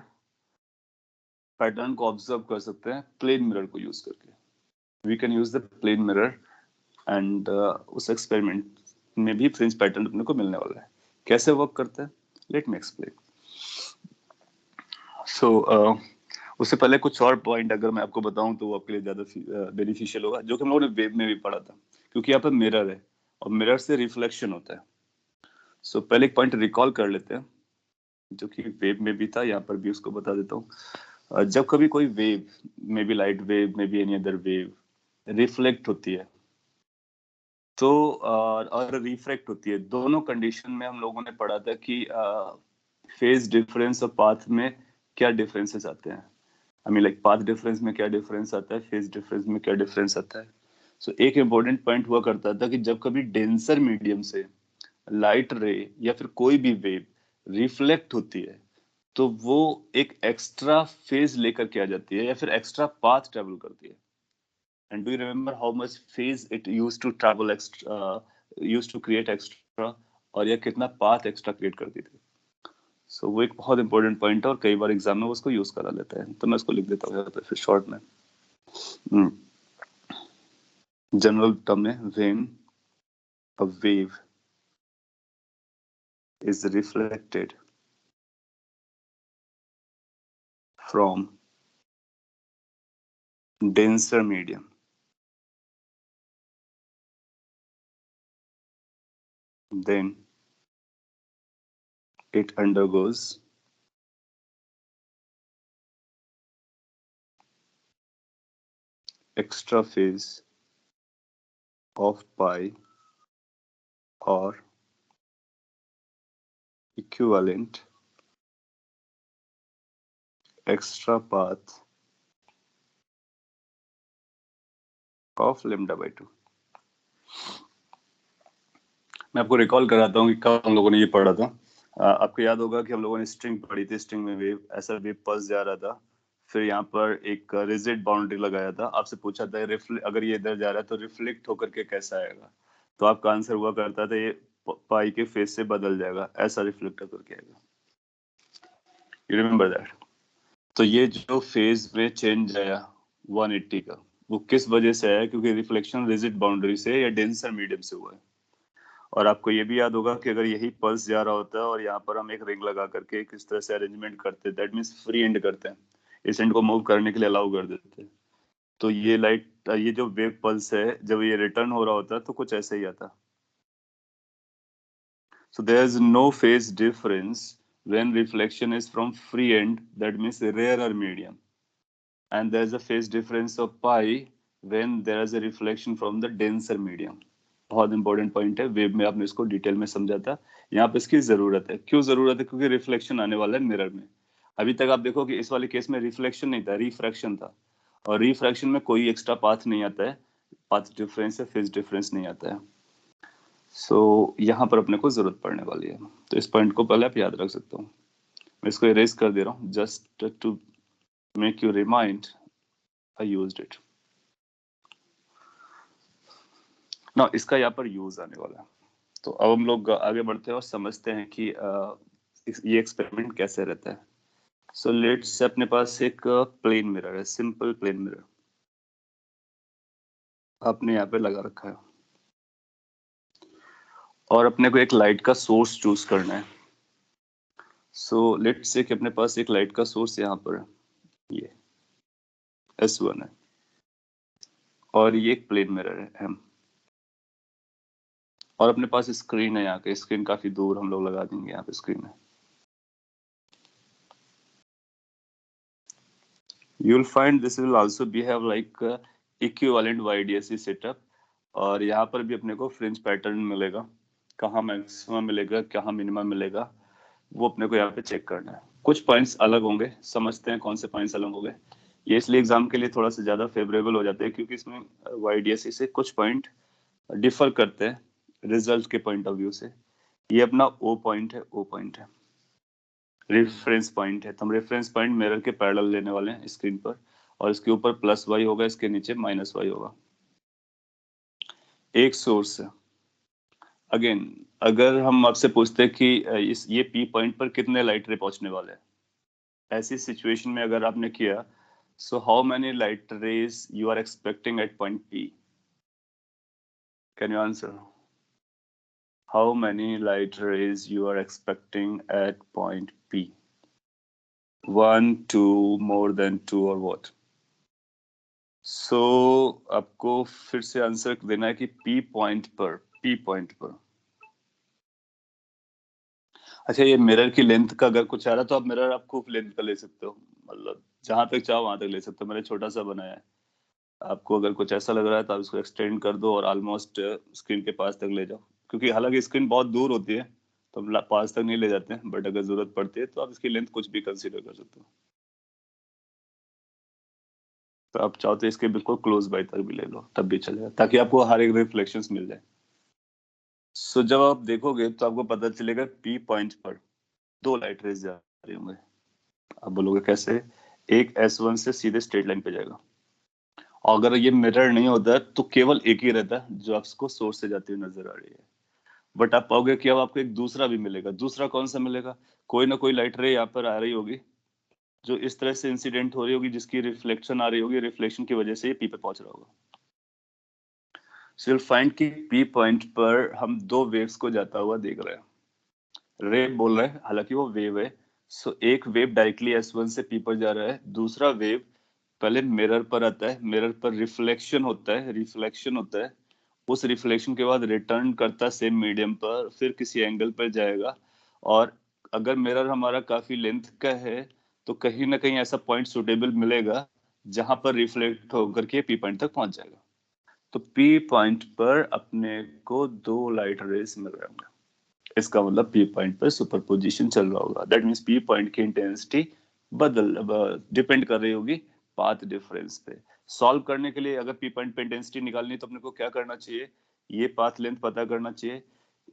पैटर्न को ऑब्जर्व कर सकते हैं प्लेन मिरर को यूज करके। We can use the plane mirror and उस एक्सपेरिमेंट में भी फ्रिंज पैटर्न अपने को मिलने वाला है। कैसे वर्क करता है, लेट मी एक्सप्लेन। सो उससे पहले कुछ और पॉइंट अगर मैं आपको बताऊं तो वो आपके लिए ज्यादा बेनिफिशियल होगा, जो कि हम लोगों ने वेब में भी पढ़ा था, क्योंकि यहाँ पर मिरर है और मिरर से रिफ्लेक्शन होता है। सो पहले एक पॉइंट रिकॉल कर लेते हैं जो कि वेब में भी था, यहाँ पर भी उसको बता देता हूँ। जब कभी कोई wave, may be light wave, may be any other wave reflect होती है तो और रिफ्रैक्ट होती है, दोनों कंडीशन में हम लोगों ने पढ़ा था कि फेज डिफरेंस और पाथ में क्या डिफरेंसेस आते हैं। I mean like path difference में क्या डिफरेंस आता है, फेज डिफरेंस में क्या डिफरेंस आता है। सो एक इम्पोर्टेंट पॉइंट हुआ करता था कि जब कभी डेंसर मीडियम से लाइट रे या फिर कोई भी वेव रिफ्लेक्ट होती है तो वो एक एक्स्ट्रा फेज लेकर के आ जाती है या फिर एक्स्ट्रा पाथ ट्रेवल करती है। And do you remember how much phase it used to travel extra, used to create extra, और यह कितना पाथ एक्स्ट्रा क्रिएट करती थी। सो वो एक बहुत इंपॉर्टेंट पॉइंट है और कई बार एग्जाम में उसको यूज करा लेता है, तो मैं उसको लिख देता हूँ यहाँ पे फिर शॉर्ट में। जनरल टर्म में when a wave is reflected from denser medium, then it undergoes extra phase of pi or equivalent extra path of lambda by 2। मैं आपको रिकॉल कराता हूँ कि कब हम लोगों ने ये पढ़ा था। आपको याद होगा कि हम लोगों ने स्ट्रिंग पढ़ी थी, स्ट्रिंग में वेव, ऐसा वेव पल्स जा रहा था, फिर यहाँ पर एक रिजिड बाउंड्री लगाया था, आपसे पूछा था अगर ये इधर जा रहा है तो रिफ्लेक्ट होकर के कैसा आएगा, तो आपका आंसर हुआ करता था ये पाई के फेस से बदल जाएगा, ऐसा रिफ्लेक्ट होकर के आएगा। You remember that? तो ये जो फेज में चेंज आया 180 का, वो किस वजह से आया? क्योंकि रिफ्लेक्शन रिजिड बाउंड्री से या डेंसर मीडियम से हुआ है। और आपको ये भी याद होगा कि अगर यही पल्स जा रहा होता है और यहाँ पर हम एक रिंग लगा करके किस तरह से अरेंजमेंट करते हैं, दैट मीन्स फ्री एंड करते हैं, इस एंड को मूव करने के लिए अलाउ कर देते हैं, तो ये लाइट, ये जो वेव पल्स है जब ये रिटर्न हो रहा होता है तो कुछ ऐसे ही आता। So there is no phase difference when reflection is from free end, that means rarer medium, and there is a phase difference of pi when there is a reflection from the denser medium। बहुत important point है, web में आपने इसको detail में समझा था, यहाँ पे इसकी जरूरत है। क्यों जरूरत है? क्योंकि रिफ्लेक्शन आने वाला है मिरर में। अभी तक आप देखो कि इस वाले केस में रिफ्लेक्शन नहीं था, रिफ्रैक्शन था, और रिफ्रैक्शन में कोई एक्स्ट्रा पाथ नहीं आता है, पाथ डिफरेंस है, फेज डिफरेंस नहीं आता है। सो यहाँ पर अपने को जरूरत पड़ने वाली है, तो इस पॉइंट को पहले आप याद रख सकते हो। मैं इसको इरेज कर दे रहा हूँ just to make you remind I used it। ना इसका यहाँ पर यूज आने वाला है। तो अब हम लोग आगे बढ़ते हैं और समझते हैं कि ये एक्सपेरिमेंट कैसे रहता है। सो लेट्स से अपने पास एक प्लेन मिरर है, सिंपल प्लेन मिरर आपने यहाँ पे लगा रखा है, और अपने को एक लाइट का सोर्स चूज करना है। सो लेट्स से कि अपने पास एक लाइट का सोर्स यहाँ पर है, ये S1 है, और ये एक प्लेन मिरर है M, और अपने पास स्क्रीन है, यहाँ के स्क्रीन काफी दूर हम लोग लगा देंगे, यहाँ पे स्क्रीन है। You will find this will also be have like equivalent YDSE setup, और यहाँ पर भी अपने को फ्रिंज पैटर्न मिलेगा, कहाँ मैक्सिमम मिलेगा, कहाँ मिनिमम मिलेगा, वो अपने को यहाँ पे चेक करना है। कुछ पॉइंट्स अलग होंगे, समझते हैं कौन से पॉइंट्स अलग होंगे। ये इसलिए एग्जाम के लिए थोड़ा सा ज्यादा फेवरेबल हो जाते हैं क्योंकि इसमें YDSE से कुछ पॉइंट डिफर करते हैं रिजल्ट के पॉइंट ऑफ व्यू से। ये अपना O पॉइंट है, O पॉइंट है, रेफरेंस पॉइंट है, तो हम रेफरेंस पॉइंट मिरर के पैरेलल लेने वाले हैं स्क्रीन पर, और इसके ऊपर प्लस वाई होगा, इसके नीचे माइनस वाई होगा। एक सोर्स है। अगेन, अगर हम आपसे पूछते हैं कि ये पी पॉइंट पर कितने लाइट रे पहुंचने वाले हैं, ऐसी सिचुएशन में अगर आपने किया, so how many light rays you are expecting at point P? Can you answer? How many light rays you are expecting at point P? One, two, more than two, or what? So आपको फिर से answer देना है कि P point पर। अच्छा, ये mirror की लेंथ का अगर कुछ आ रहा है तो आप मिरर आप खूब लेंथ का ले सकते हो, मतलब जहां तक चाहो वहां तक ले सकते हो। मैंने छोटा सा बनाया है। आपको अगर कुछ ऐसा लग रहा है तो आप इसको एक्सटेंड कर दो और ऑलमोस्ट स्क्रीन के पास तक ले जाओ, क्योंकि हालांकि स्क्रीन बहुत दूर होती है तो हम पास तक नहीं ले जाते हैं, बट अगर जरूरत पड़ती है तो आप इसकी लेंथ कुछ भी कंसीडर कर सकते हो। तो आप चाहो तो इसके बिल्कुल क्लोज बाय तक भी ले लो, तब भी चलेगा, ताकि आपको हर एक रिफ्लेक्शंस मिल जाए। सो जब आप देखोगे तो आपको पता चलेगा पी पॉइंट पर दो लाइट रेज जा रही होंगे। आप बोलोगे कैसे? एक S1 से सीधे स्ट्रेट लाइन पे जाएगा, और अगर ये मिरर नहीं होता तो केवल एक ही रहता जो आपको सोर्स से जाती हुई नजर आ रही है। बट आप पाओगे कि अब आपको एक दूसरा भी मिलेगा। दूसरा कौन सा मिलेगा? कोई ना कोई लाइट रे यहाँ पर आ रही होगी जो इस तरह से इंसिडेंट हो रही होगी, जिसकी रिफ्लेक्शन आ रही होगी, रिफ्लेक्शन की वजह से ये पी पे पहुंच रहा होगा। सो you'll find कि पी पॉइंट पर हम दो वेव्स को जाता हुआ देख रहे हैं। रे बोल रहे हैं, हालांकि वो वेव है। सो एक वेव डायरेक्टली S1 से पी पर जा रहा है, दूसरा वेव पहले मिरर पर आता है, मिरर पर रिफ्लेक्शन होता है, उस रिफ्लेक्शन के बाद रिटर्न करता सेम मीडियम पर, फिर किसी एंगल पर जाएगा। और अगर मिरर हमारा काफी लेंथ का है तो कहीं ना कहीं ऐसा पॉइंट सुटेबल मिलेगा जहां पर रिफ्लेक्ट होकर के पी पॉइंट तक पहुंच जाएगा। तो पी पॉइंट पर अपने को दो लाइट रेस मिल रहे होंगे। इसका मतलब पी पॉइंट पर सुपरपोजिशन चल रहा होगा। दैट मींस पी पॉइंट की इंटेंसिटी बदल डिपेंड कर रही होगी पाथ डिफरेंस पे। सॉल्व करने के लिए अगर पी पॉइंट पे इंटेंसिटी निकालनी है तो अपने को क्या करना चाहिए? ये पाथ लेंथ पता करना चाहिए,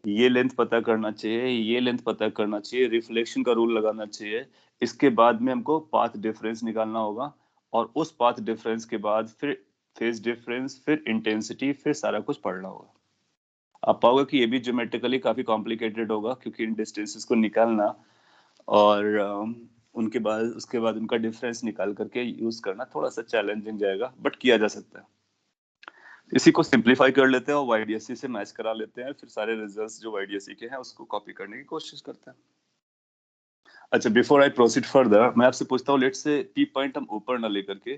ये लेंथ पता करना चाहिए, ये लेंथ पता करना चाहिए, रिफ्लेक्शन का रूल लगाना चाहिए। इसके बाद में हमको पाथ डिफरेंस निकालना होगा, और उस पाथ डिफरेंस के बाद फिर फेज डिफरेंस, फिर इंटेंसिटी, फिर सारा कुछ पढ़ना होगा। आप पाओगे कि ये भी ज्योमेट्रिकली काफी कॉम्प्लिकेटेड होगा, क्योंकि इन डिस्टेंसेस को निकालना और उनके बाद उसके बाद उनका डिफरेंस निकाल करके यूज करना थोड़ा सा चैलेंजिंग जाएगा, बट किया जा सकता है। इसी को सिंप्लीफाई कर लेते हैं और YDSE से मैच करा लेते हैं, फिर सारे रिजल्ट्स जो YDSE के हैं उसको कॉपी करने की कोशिश करते हैं। अच्छा, बिफोर आई प्रोसीड फर्दर, मैं आपसे पूछता हूँ, लेट से पी पॉइंट हम ऊपर ना लेकर के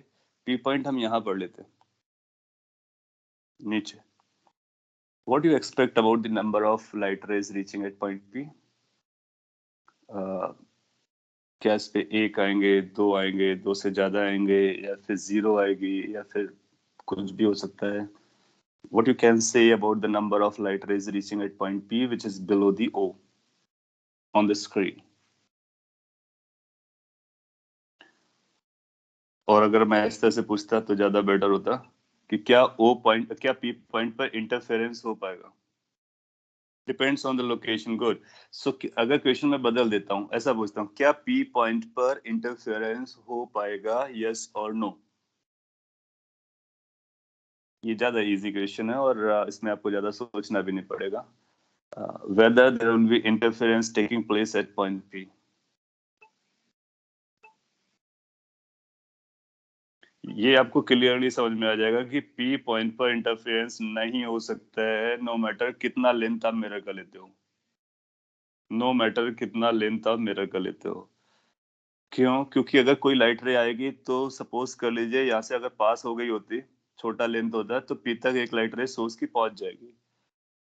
पी पॉइंट हम यहाँ पर लेते हैं, नीचे। What do you expect about the number of light rays reaching at point P? क्या इस पे एक आएंगे, दो आएंगे, दो से ज्यादा आएंगे, या फिर जीरो आएगी, या फिर कुछ भी हो सकता है? What you can say about the number of light rays reaching at point P, which is below the O on the screen? और अगर मैं इस तरह से पूछता तो ज्यादा बेटर होता कि क्या पी पॉइंट पर इंटरफेरेंस हो पाएगा? Depends on the location. Good. So अगर क्वेश्चन में बदल देता हूँ, ऐसा पूछता हूँ, क्या पी पॉइंट पर इंटरफेरेंस हो पाएगा, यस और नो? ये ज्यादा इजी क्वेश्चन है और इसमें आपको ज्यादा सोचना भी नहीं पड़ेगा। Whether there will be interference taking place at point P. ये आपको क्लियरली समझ में आ जाएगा कि पी पॉइंट पर इंटरफेरेंस नहीं हो सकता है, नो मैटर कितना लेंथ आप मिरर का लेते हो। नो मैटर कितना लेंथ आप मिरर का लेते हो। क्यों? क्योंकि अगर कोई लाइट रे आएगी तो सपोज कर लीजिए यहाँ से अगर पास हो गई होती, छोटा लेंथ होता है, तो पी तक एक लाइट रे सोर्स की पहुंच जाएगी,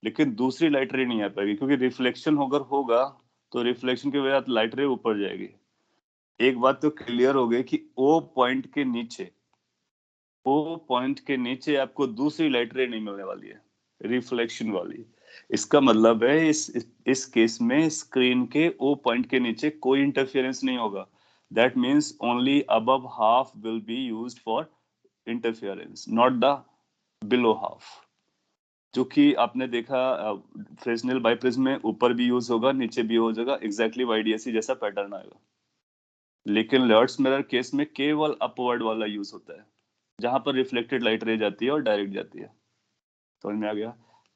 लेकिन दूसरी लाइट रे नहीं आ पाएगी, क्योंकि रिफ्लेक्शन अगर होगा तो रिफ्लेक्शन की वजह से लाइट रे ऊपर जाएगी। एक बात तो क्लियर हो गई कि ओ पॉइंट के नीचे आपको दूसरी लाइट रे नहीं मिलने वाली है, रिफ्लेक्शन वाली। इसका मतलब है इस केस में स्क्रीन के ओ पॉइंट के नीचे कोई इंटरफेरेंस नहीं होगा। That means only above half will be used for interference, not the below half, जो कि आपने देखा फ्रेस्नेल बाइप्रिज्म में ऊपर भी यूज होगा, नीचे भी हो जाएगा, एग्जैक्टली YDSE जैसा पैटर्न आएगा। लेकिन लॉर्ड्स मिरर केस में केवल अपवर्ड वाला यूज होता है, जहां पर रिफ्लेक्टेड लाइट रे जाती है और डायरेक्ट जाती है। समझ में आ गया?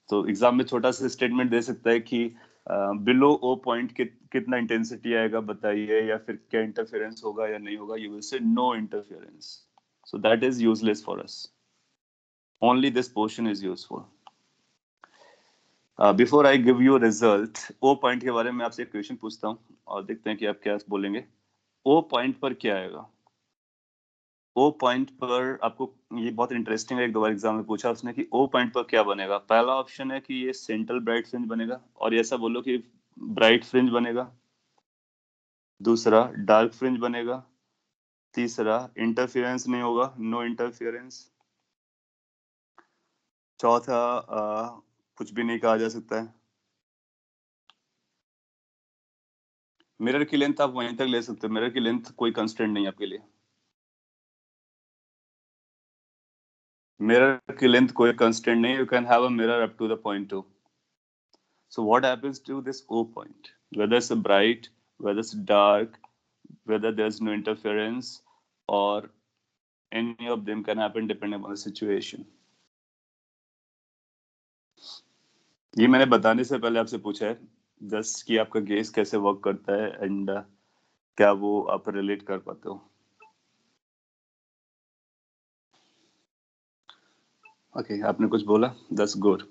तो एग्जाम में छोटा सा स्टेटमेंट दे सकता है कि बिलो ओ पॉइंट कितना इंटेंसिटी आएगा बताइए, या फिर क्या इंटरफेरेंस होगा या नहीं होगा। You will say no interference, so that is useless for us, only this portion is useful. Before I give you result, O point के बारे में आपसे एक क्वेश्चन पूछता हूँ और देखते हैं कि आप क्या बोलेंगे। ओ पॉइंट पर क्या आएगा? ओ पॉइंट पर आपको, ये बहुत इंटरेस्टिंग है, एक दो बार एग्जाम में पूछा उसने कि ओ पॉइंट पर क्या बनेगा। पहला ऑप्शन है कि ये सेंट्रल ब्राइट फ्रिंज बनेगा, और ऐसा बोलो कि ब्राइट फ्रिंज बनेगा। दूसरा डार्क फ्रिंज बनेगा। तीसरा इंटरफेरेंस नहीं होगा, नो इंटरफेरेंस। चौथा कुछ भी नहीं कहा जा सकता है। मिरर की लेंथ आप वहीं तक ले सकते हो, मिरर की लेंथ कोई कंस्ट्रेंट नहीं है आपके लिए। मिरर की लेंथ कोई कंस्ट्रेंट नहीं, you can have a mirror up to the point 2। So what happens to this O point? Whether it's bright, whether it's dark, whether there's no interference, or any of them can happen depending on the situation. ये मैंने बताने से पहले आपसे पूछा है just कि आपका गेस कैसे वर्क करता है, एंड क्या वो आप रिलेट कर पाते हो। ओके, आपने कुछ बोला, that's good.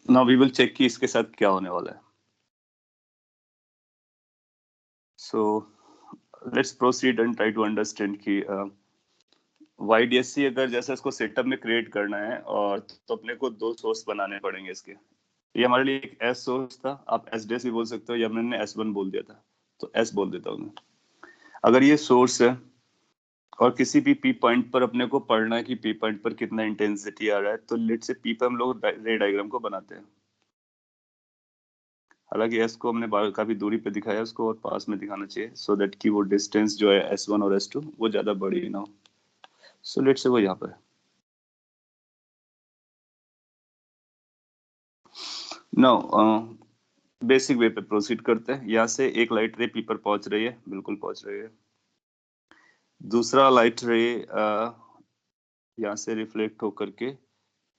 Now we will check कि इसके साथ क्या होने वाला है। So let's proceed and try to understand कि YDSE अगर जैसा इसको सेटअप में क्रिएट करना है, और तो अपने को दो सोर्स बनाने पड़ेंगे इसके। ये हमारे लिए एक एस सोर्स था, आप एस डेस भी बोल सकते हो, या मैंने S1 बोल दिया था तो एस बोल देता हूँ मैं। अगर ये सोर्स है और किसी भी पी पॉइंट पर अपने को पढ़ना है कि पी पॉइंट पर कितना इंटेंसिटी आ रहा है, तो लेट से पी पर हम लोग रे डायग्राम को बनाते हैं। हालांकि एस को हमने काफी दूरी पे दिखाया, उसको और पास में दिखाना चाहिए, सो दैट कि वो डिस्टेंस जो है S1 और S2 वो ज्यादा बड़ी ना हो। सो लेट से वो यहाँ पर नो बेसिक वे पे प्रोसीड करते हैं। यहाँ से एक लाइट रे पी पर पहुंच रही है, बिल्कुल पहुंच रही है। दूसरा लाइट रे यहाँ से रिफ्लेक्ट होकर के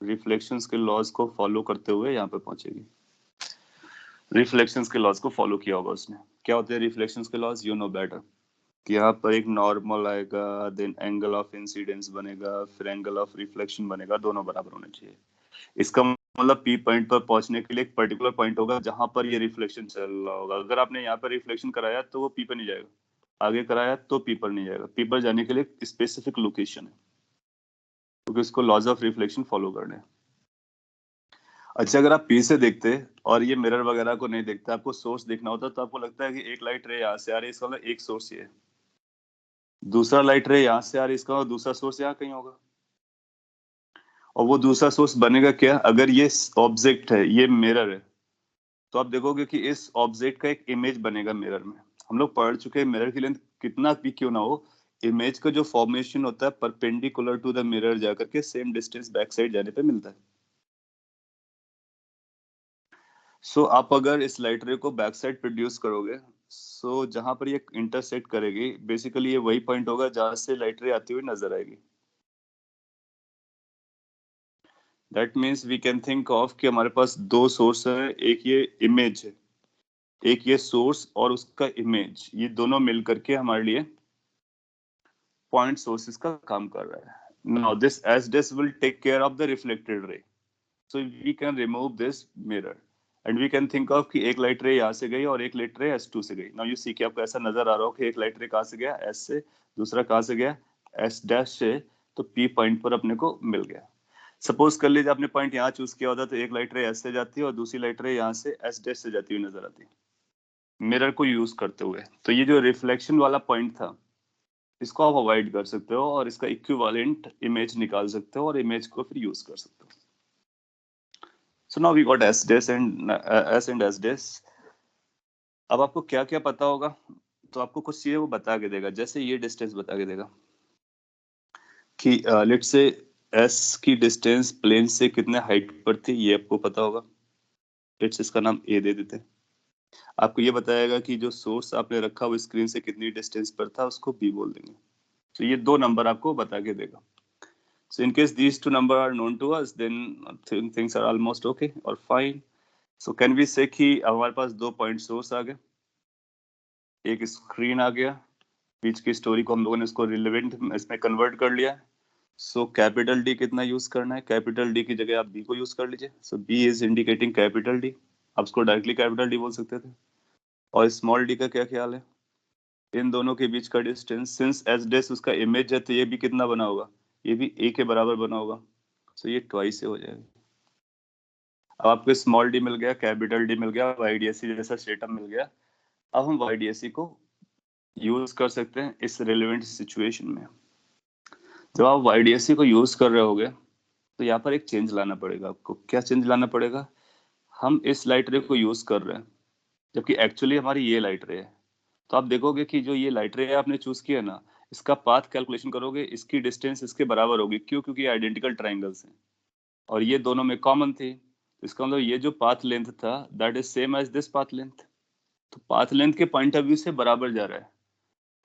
रिफ्लेक्शंस के लॉज को फॉलो करते हुए यहाँ पे पहुंचेगी। रिफ्लेक्शंस के लॉज को फॉलो किया होगा उसने। क्या होते हैं रिफ्लेक्शंस के लॉज? You know better. कि यहाँ पर एक नॉर्मल आएगा, देन एंगल ऑफ इंसिडेंस बनेगा, फिर एंगल ऑफ रिफ्लेक्शन बनेगा, दोनों बराबर होने चाहिए। इसका मतलब पी पॉइंट पर पहुंचने के लिए एक पर्टिकुलर पॉइंट होगा जहां पर ये रिफ्लेक्शन चल रहा होगा। अगर आपने यहाँ पर रिफ्लेक्शन कराया तो वो पी पर नहीं जाएगा, आगे कराया तो पी पर नहीं जाएगा। पी पर जाने के लिए स्पेसिफिक लोकेशन है, क्योंकि उसको लॉज ऑफ रिफ्लेक्शन फॉलो करने हैं। अच्छा, अगर आप पी से देखते और ये मिरर वगैरह को नहीं देखते, आपको सोर्स देखना होता, तो आपको लगता है कि एक लाइट रे यहाँ से आ रही है, इसका मतलब एक सोर्स ये है। दूसरा लाइट रे यहाँ से आ रही है, इसका मतलब दूसरा सोर्स यहाँ कहीं होगा। और वो दूसरा सोर्स बनेगा क्या? अगर ये ऑब्जेक्ट है, ये मिरर है, तो आप देखोगे कि इस ऑब्जेक्ट का एक इमेज बनेगा मिरर में। हम लोग पढ़ चुके हैं मिरर की लेंथ कितना भी क्यों ना हो, इमेज का जो फॉर्मेशन होता है परपेंडिकुलर टू द मिरर जाकर के सेम डिस्टेंस बैक साइड जाने पे मिलता है। सो आप अगर इस लाइट रे को बैक साइड प्रोड्यूस करोगे, सो जहां पर ये इंटरसेक्ट करेगी, बेसिकली ये वही पॉइंट होगा जहां से लाइट रे आती हुई नजर आएगी। That means we can think of कि हमारे पास दो सोर्स है, एक ये इमेज है, एक ये सोर्स और उसका इमेज, ये दोनों मिल करके हमारे लिए पॉइंट सोर्सेस का काम कर रहा है। Now this S dash will take care of the reflected ray, so we can remove this mirror and we can think of कि एक लाइट रे यहाँ से गई और एक लाइट रे S2 से गई। नाउ यू सी कि आपको ऐसा नजर आ रहा हो कि एक लाइट रे कहाँ से गया? S से। दूसरा कहाँ से गया? S डैश से। तो P पॉइंट पर अपने को मिल गया। सपोज कर लीजिए आपने पॉइंट यहाँ चूज किया होता, तो एक लाइट रे S से जाती है और दूसरी लाइट रे यहाँ से S डैश से जाती हुई नजर आती है मिरर को यूज करते हुए। तो ये जो रिफ्लेक्शन वाला पॉइंट था, इसको आप अवॉइड कर सकते हो और इसका इक्विवेलेंट इमेज निकाल सकते हो और इमेज को फिर यूज कर सकते हो। So now we got S dash and S and S dash. अब आपको क्या क्या पता होगा, तो आपको कुछ चीजें वो बता के देगा, जैसे ये डिस्टेंस बता के देगा कि लेट से S की डिस्टेंस प्लेन से कितने हाइट पर थी, ये आपको पता होगा। लेट्स इसका नाम A दे देते हैं। आपको ये बताएगा कि जो सोर्स आपने रखा वो स्क्रीन से कितनी डिस्टेंस पर था, उसको बी बोल देंगे। तो ये 2 नंबर आपको बता के देगा। So in case these 2 number are known to us, then things are almost okay or fine. So can we say कि हमारे पास 2 पॉइंट सोर्स आ गए, एक स्क्रीन आ गया, बीच की स्टोरी को हम लोगों ने इसको रिलेवेंट इसमें कन्वर्ट कर लिया। सो कैपिटल डी कितना यूज करना है, कैपिटल डी की जगह आप बी को यूज कर लीजिए। So B is indicating capital D, आप उसको डायरेक्टली कैपिटल डी बोल सकते थे। और स्मॉल डी का क्या ख्याल है, इन दोनों के बीच का डिस्टेंस, सिंस एस डेस उसका इमेज है तो ये भी कितना बना होगा, ये भी ए के बराबर बना होगा। सो ये ट्वाइस से हो जाएगा। अब आपको स्मॉल डी मिल गया, कैपिटल डी मिल गया, YDSE जैसा सेटअप मिल गया। अब हम YDSE को यूज कर सकते हैं इस रिलेवेंट सिचुएशन में। जब आप YDSE को यूज कर रहे होगे तो यहाँ पर एक चेंज लाना पड़ेगा आपको। क्या चेंज लाना पड़ेगा, हम इस लाइट रे को यूज कर रहे हैं जबकि एक्चुअली हमारी ये लाइट रे है। तो आप देखोगे कि जो ये लाइट रे आपने चूज किया ना, इसका पाथ कैलकुलेशन करोगे, इसकी डिस्टेंस इसके बराबर होगी। क्यों, क्योंकि आइडेंटिकल ट्राइंगल्स हैं और ये दोनों में कॉमन थी। इसका मतलब ये जो पाथ लेंथ था that is same as this path length. तो पाथ लेंथ के पॉइंट ऑफ व्यू से बराबर जा रहा है,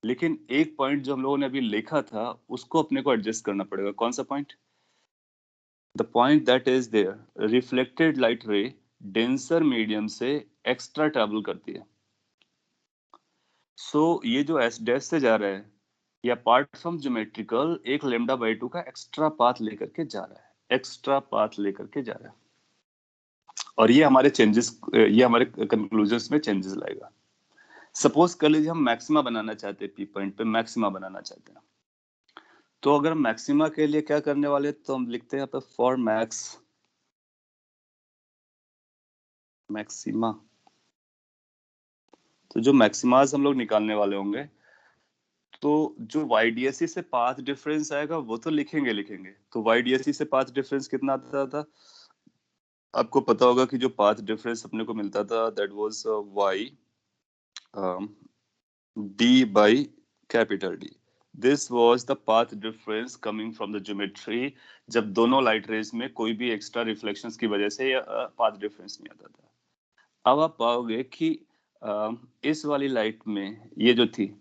लेकिन एक पॉइंट जो हम लोगों ने अभी लिखा था उसको अपने को एडजस्ट करना पड़ेगा। कौन सा point, the point that is there reflected light ray denser medium से एक्स्ट्रा ट्रैवल करती है। सो ये जो एस डैश से जा रहा है या पार्ट फ्रॉम ज्योमेट्रिकल एक लेमडा बाई 2 का एक्स्ट्रा पाथ लेकर के जा रहा है, एक्स्ट्रा पाथ लेकर के जा रहा है। और ये हमारे चेंजेस, ये हमारे कंक्लूजन्स में चेंजेस लाएगा। सपोज कर लीजिए हम मैक्सिमा बनाना चाहते हैं, पी पॉइंट पे मैक्सिमा बनाना चाहते हैं। तो अगर मैक्सिमा के लिए क्या करने वाले, तो हम लिखते हैं यहाँ पे फॉर मैक्स मैक्सिमा। तो जो मैक्सिमाज हम लोग निकालने वाले होंगे, तो जो YDSE से पाथ डिफरेंस आएगा वो तो लिखेंगे। तो YDSE से पाथ डिफरेंस कितना आता था, आपको पता होगा कि जो पाथ डिफरेंस अपने को मिलता था that was y d by capital D. This was the path difference coming from the geometry, जब दोनों लाइट रेज में कोई भी एक्स्ट्रा रिफ्लेक्शंस की वजह से पाथ डिफरेंस नहीं आता था। अब आप पाओगे कि इस वाली लाइट में ये जो थी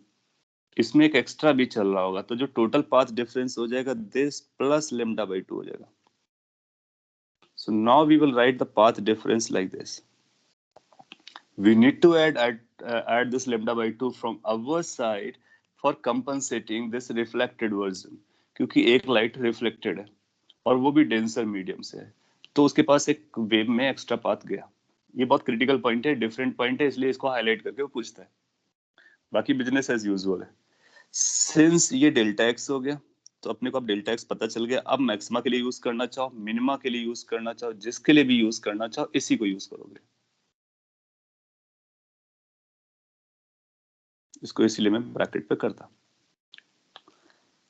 इसमें एक एक्स्ट्रा भी चल रहा होगा, तो जो टोटल पाथ डिफरेंस हो जाएगा दिस प्लस लेमडा बाई 2 हो जाएगा। So now we will write the path difference like this. We need to add this lambda by 2 from our side for compensating this reflected version, क्योंकि एक light reflected है और वो भी denser medium से है, तो उसके पास एक वेव में एक्स्ट्रा पाथ गया। ये बहुत क्रिटिकल पॉइंट है, डिफरेंट पॉइंट है, इसलिए इसको हाईलाइट करके वो पूछता है। बाकी बिजनेस एज यूजुअल है। सिंस ये डेल्टा एक्स हो गया तो अपने को अब डेल्टा एक्स पता चल गया। अब मैक्सिमा के लिए यूज करना चाहो, मिनिमा के लिए यूज करना चाहो, जिसके लिए भी यूज करना चाहो इसी को यूज करोगे। इसको इसीलिए मैं ब्रैकेट पे करता।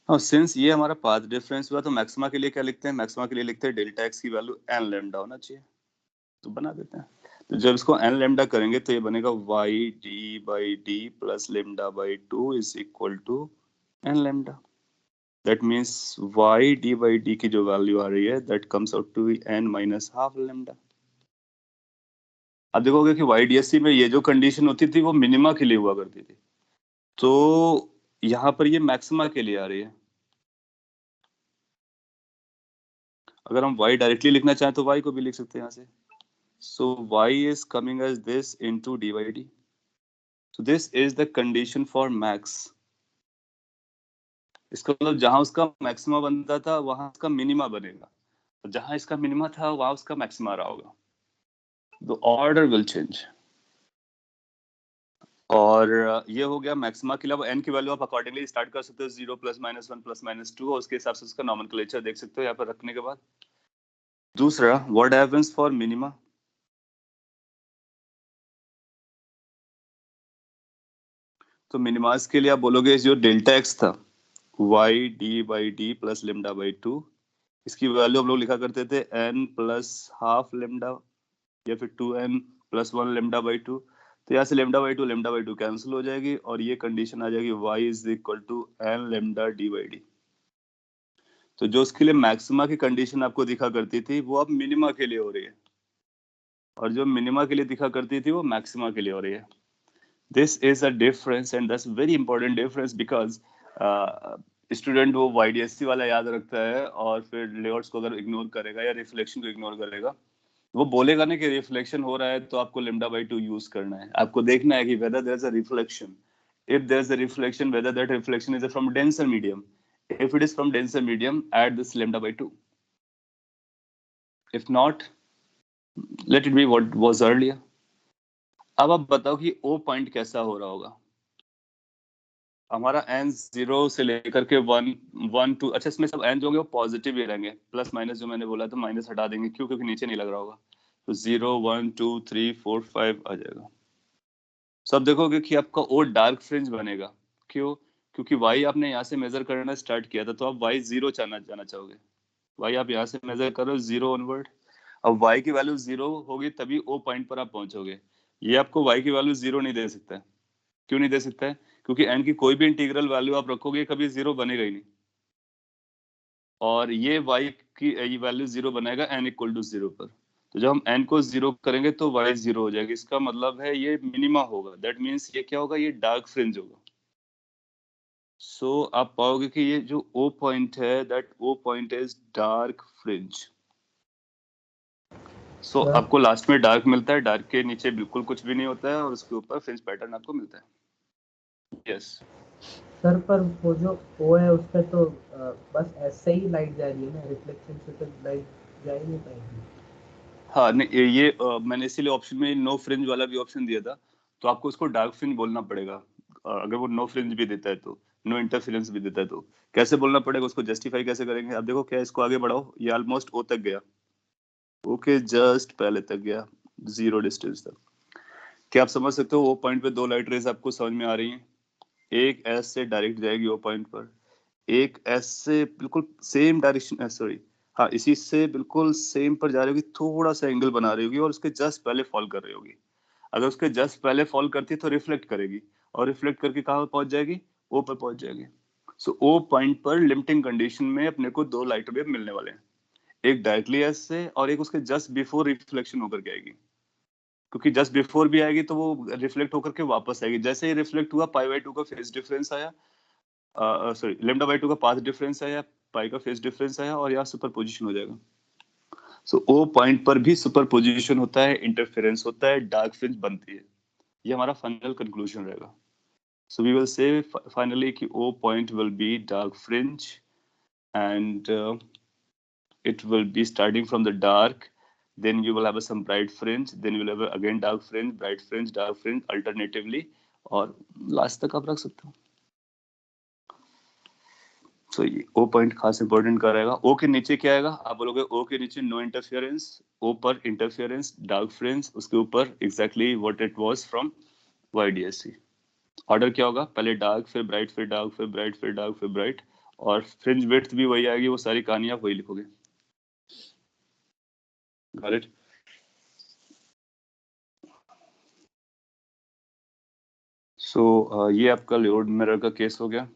और सिंस ये हमारा पाथ डिफरेंस हुआ तो मैक्सिमा के लिए क्या लिखते हैं, मैक्सिमा के लिए लिखते हैं डेल्टा एक्स की वैल्यू एन लेमडा होना चाहिए, तो बना देते हैं। तो जब इसको एन लेमडा करेंगे तो ये बनेगा Y D by D plus lambda by 2 is equal to N lambda. That means Y D by D की जो वैल्यू आ रही है that comes out to be N minus half lambda. अब देखोगे कि YDSE में ये जो कंडीशन होती थी वो मिनिमा के लिए हुआ करती थी, तो यहाँ पर ये मैक्सिमा के लिए आ रही है। अगर हम y डायरेक्टली लिखना चाहें तो y को भी लिख सकते हैं यहाँ से। So y is coming as this into D by D. So this is the condition for max. इसका मतलब जहां उसका मैक्सिमा बनता था वहां उसका मिनिमा बनेगा, तो जहां इसका मिनिमा था वहां उसका मैक्सिमा रहा होगा। The order will change. और ये हो गया मैक्सिमा के लिए। अब n की वैल्यू आप अकॉर्डिंगली स्टार्ट कर सकते हो, 0 प्लस माइनस 1 प्लस माइनस 2, और उसके हिसाब से उसका नॉमेनक्लेचर देख सकते हो यहाँ पर रखने के बाद। दूसरा, व्हाट हैपेंस फॉर मिनिमा, तो मिनिमास के लिए आप बोलोगे जो डेल्टा एक्स था Y D by D plus lambda by 2, इसकी वैल्यू हम लोग लिखा करते थे n प्लस हाफ लेमडा या फिर 2n प्लस 1 लेमडा बाई 2। तो यहाँ से लेमडा बाई 2 कैंसिल हो जाएगी और ये कंडीशन आ जाएगी y is equal to n lambda D by D. तो जो उसके लिए मैक्सिमा की कंडीशन आपको दिखा करती थी वो अब मिनिमा के लिए हो रही है। और जो मिनिमा के लिए दिखा करती थी वो मैक्सिमा के लिए हो रही है. This is a difference and that's very important difference because student वो YDSE वाला याद रखता है और फिर लेआउट्स को अगर इग्नोर करेगा या रिफ्लेक्शन को इग्नोर करेगा, वो बोलेगा ना कि रिफ्लेक्शन हो रहा है तो आपको λ/2 यूज करना है. आपको देखना है कि whether there's a reflection, if there's a reflection, whether that reflection is from denser medium. If it is from denser medium, add this λ/2. If not, let it be what was earlier. अब आप बताओ कि O point कैसा हो रहा होगा. हमारा n 0 से लेकर के 1 1 2, अच्छा इसमें सब n जो होंगे वो पॉजिटिव ही रहेंगे. प्लस माइनस जो मैंने बोला तो माइनस हटा देंगे. क्यों? क्योंकि नीचे नहीं लग रहा होगा. तो 0 1 2 3 4 5 आ जाएगा. सब देखोगे कि आपका ओ डार्क फ्रिंज बनेगा. क्यों? क्योंकि y आपने यहाँ से मेजर करना स्टार्ट किया था तो आप y 0 जाना चाहोगे. y आप यहाँ से मेजर करो 0 ऑनवर्ड. अब y की वैल्यू 0 होगी तभी ओ पॉइंट पर आप पहुंचोगे. ये आपको y की वैल्यू 0 नहीं दे सकता है. क्यों नहीं दे सकता है? क्योंकि n की कोई भी इंटीग्रल वैल्यू आप रखोगे कभी 0 बनेगा ही नहीं. और ये y की ये वैल्यू 0 बनाएगा n इक्वल टू 0 पर. तो जब हम n को 0 करेंगे तो y 0 हो जाएगा. इसका मतलब है ये मिनिमा होगा. दैट मीन्स ये क्या होगा? ये डार्क फ्रिंज होगा. सो आप पाओगे कि ये जो O पॉइंट है that O point is dark fringe. So आपको लास्ट में डार्क मिलता है. डार्क के नीचे बिल्कुल कुछ भी नहीं होता है और उसके ऊपर फ्रिंज पैटर्न आपको मिलता है. यस सर, पर वो जो ओ है उस पे तो बस ऐसे ही लाइट जा रही है ना, रिफ्लेक्शन से तो लाइट जा ही नहीं पाएगी. हाँ नहीं ये मैंने इसीलिए ऑप्शन में नो फ्रिंज वाला भी ऑप्शन दिया था. तो आपको उसको डार्क फ्रिंज बोलना पड़ेगा. अगर वो नो फ्रिंज भी देता है तो, नो इंटरफेरेंस भी देता है तो कैसे बोलना पड़ेगा? उसको जस्टिफाई कैसे करेंगे? अब देखो क्या, इसको आगे बढ़ाओ. ये ऑलमोस्ट ओ तक गया. ओके जस्ट पहले तक गया, 0 डिस्टेंस तक. क्या आप समझ सकते हो? वो पॉइंट पे दो लाइट रेज आपको समझ में आ रही हैं. एक एस से डायरेक्ट जाएगी वो पॉइंट पर. एक एस से बिल्कुल सेम डायरेक्शन, सॉरी हाँ इसी से बिल्कुल सेम पर जा रही होगी. थोड़ा सा एंगल बना रही होगी और उसके जस्ट पहले फॉल कर रही होगी. अगर उसके जस्ट पहले फॉल करती है तो रिफ्लेक्ट करेगी और रिफ्लेक्ट करके कहाँ पहुंच जाएगी? ओ पर पहुंच जाएगी. सो ओ पॉइंट पर लिमिटिंग कंडीशन में अपने को दो लाइट वेव मिलने वाले हैं. एक डायरेक्टली एस से और एक उसके जस्ट बिफोर रिफ्लेक्शन होकर के आएगी. क्योंकि जस्ट बिफोर भी आएगी तो वो रिफ्लेक्ट होकर के वापस आएगी. जैसे ही रिफ्लेक्ट हुआ π/2 का फेज डिफरेंस आया, सॉरी λ/2 का पाथ डिफरेंस आया, पाई का फेज डिफरेंस आया और यहाँ सुपरपोजिशन हो जाएगा. सो ओ पॉइंट पर भी सुपरपोजिशन होता है, इंटरफेरेंस होता है, डार्क फ्रिंज बनती है. ये हमारा फाइनल कंक्लूजन रहेगा. So we will say finally कि O point will be dark fringe and it will be starting from the dark, then you will have some bright fringe, then you will have again dark fringe, bright fringe, dark fringe alternatively, और last तक आप रख सकते हो. सो ये O point खास important का रहेगा. ओ के नीचे क्या आएगा? आप बोलोगे ओ के नीचे नो इंटरफेरेंस, ओ पर इंटरफेरेंस, डार्क फ्रिंज, उसके ऊपर exactly what it was from YDSE. Order क्या होगा? पहले डार्क, फिर ब्राइट, फिर डार्क, फिर ब्राइट, फिर डार्क, फिर ब्राइट, और फ्रिंज विड्थ भी वही आएगी. वो सारी कहानी आप वही लिखोगे. Got it? सो ये आपका लोड मिरर का केस हो गया.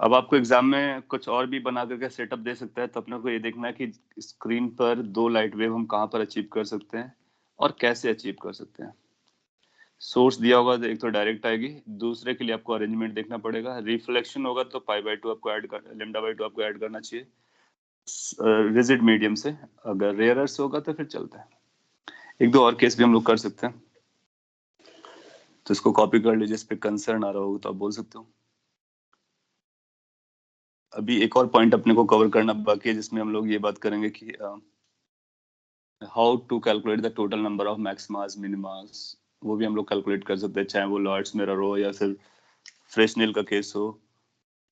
अब आपको एग्जाम में कुछ और भी बना करके सेटअप दे सकता है, तो अपने को ये देखना है कि स्क्रीन पर दो लाइट वेव हम कहाँ पर अचीव कर सकते हैं और कैसे अचीव कर सकते हैं. सोर्स दिया होगा तो एक तो डायरेक्ट आएगी, दूसरे के लिए आपको अरेंजमेंट देखना पड़ेगा. रिफ्लेक्शन होगा तो π/2 आपको ऐड कर, λ/2 आपको ऐड करना चाहिए रिजिड मीडियम से. अगर रेयर से होगा तो फिर चलता है. एक दो और केस भी हम लोग कर सकते हैं, तो इसको कॉपी कर लीजिए. इस पे कंसर्न आ रहा होगा तो आप बोल सकते हो. अभी एक और पॉइंट अपने को कवर करना बाकी है जिसमें हम लोग ये बात करेंगे कि how to calculate the total number of maximas minimas. वो भी हम लोग कैलकुलेट कर सकते हैं, चाहे वो लॉयड्स मिरर हो या फिर फ्रेस्नेल का केस हो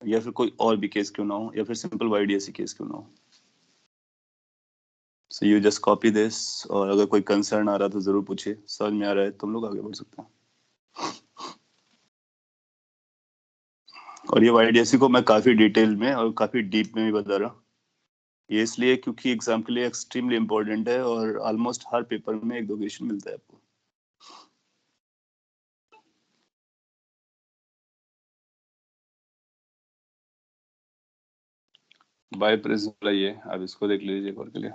या फिर कोई और भी केस क्यों ना हो या फिर सिंपल YDSE केस क्यों ना हो. So you just copy this, और अगर कोई कंसर्न आ रहा तो जरूर पूछिए. समझ में आ रहा है तो हम लोग आगे बढ़ सकते हैं. और ये YDSE को मैं काफी डिटेल में और काफी डीप में भी बता रहा हूँ. ये इसलिए क्योंकि एग्जाम के लिए एक्सट्रीमली इंपॉर्टेंट है और ऑलमोस्ट हर पेपर में एक दो क्वेश्चन मिलता है आपको. बाय प्रिज्म लाइए, आप इसको देख लीजिए एक बार के लिए.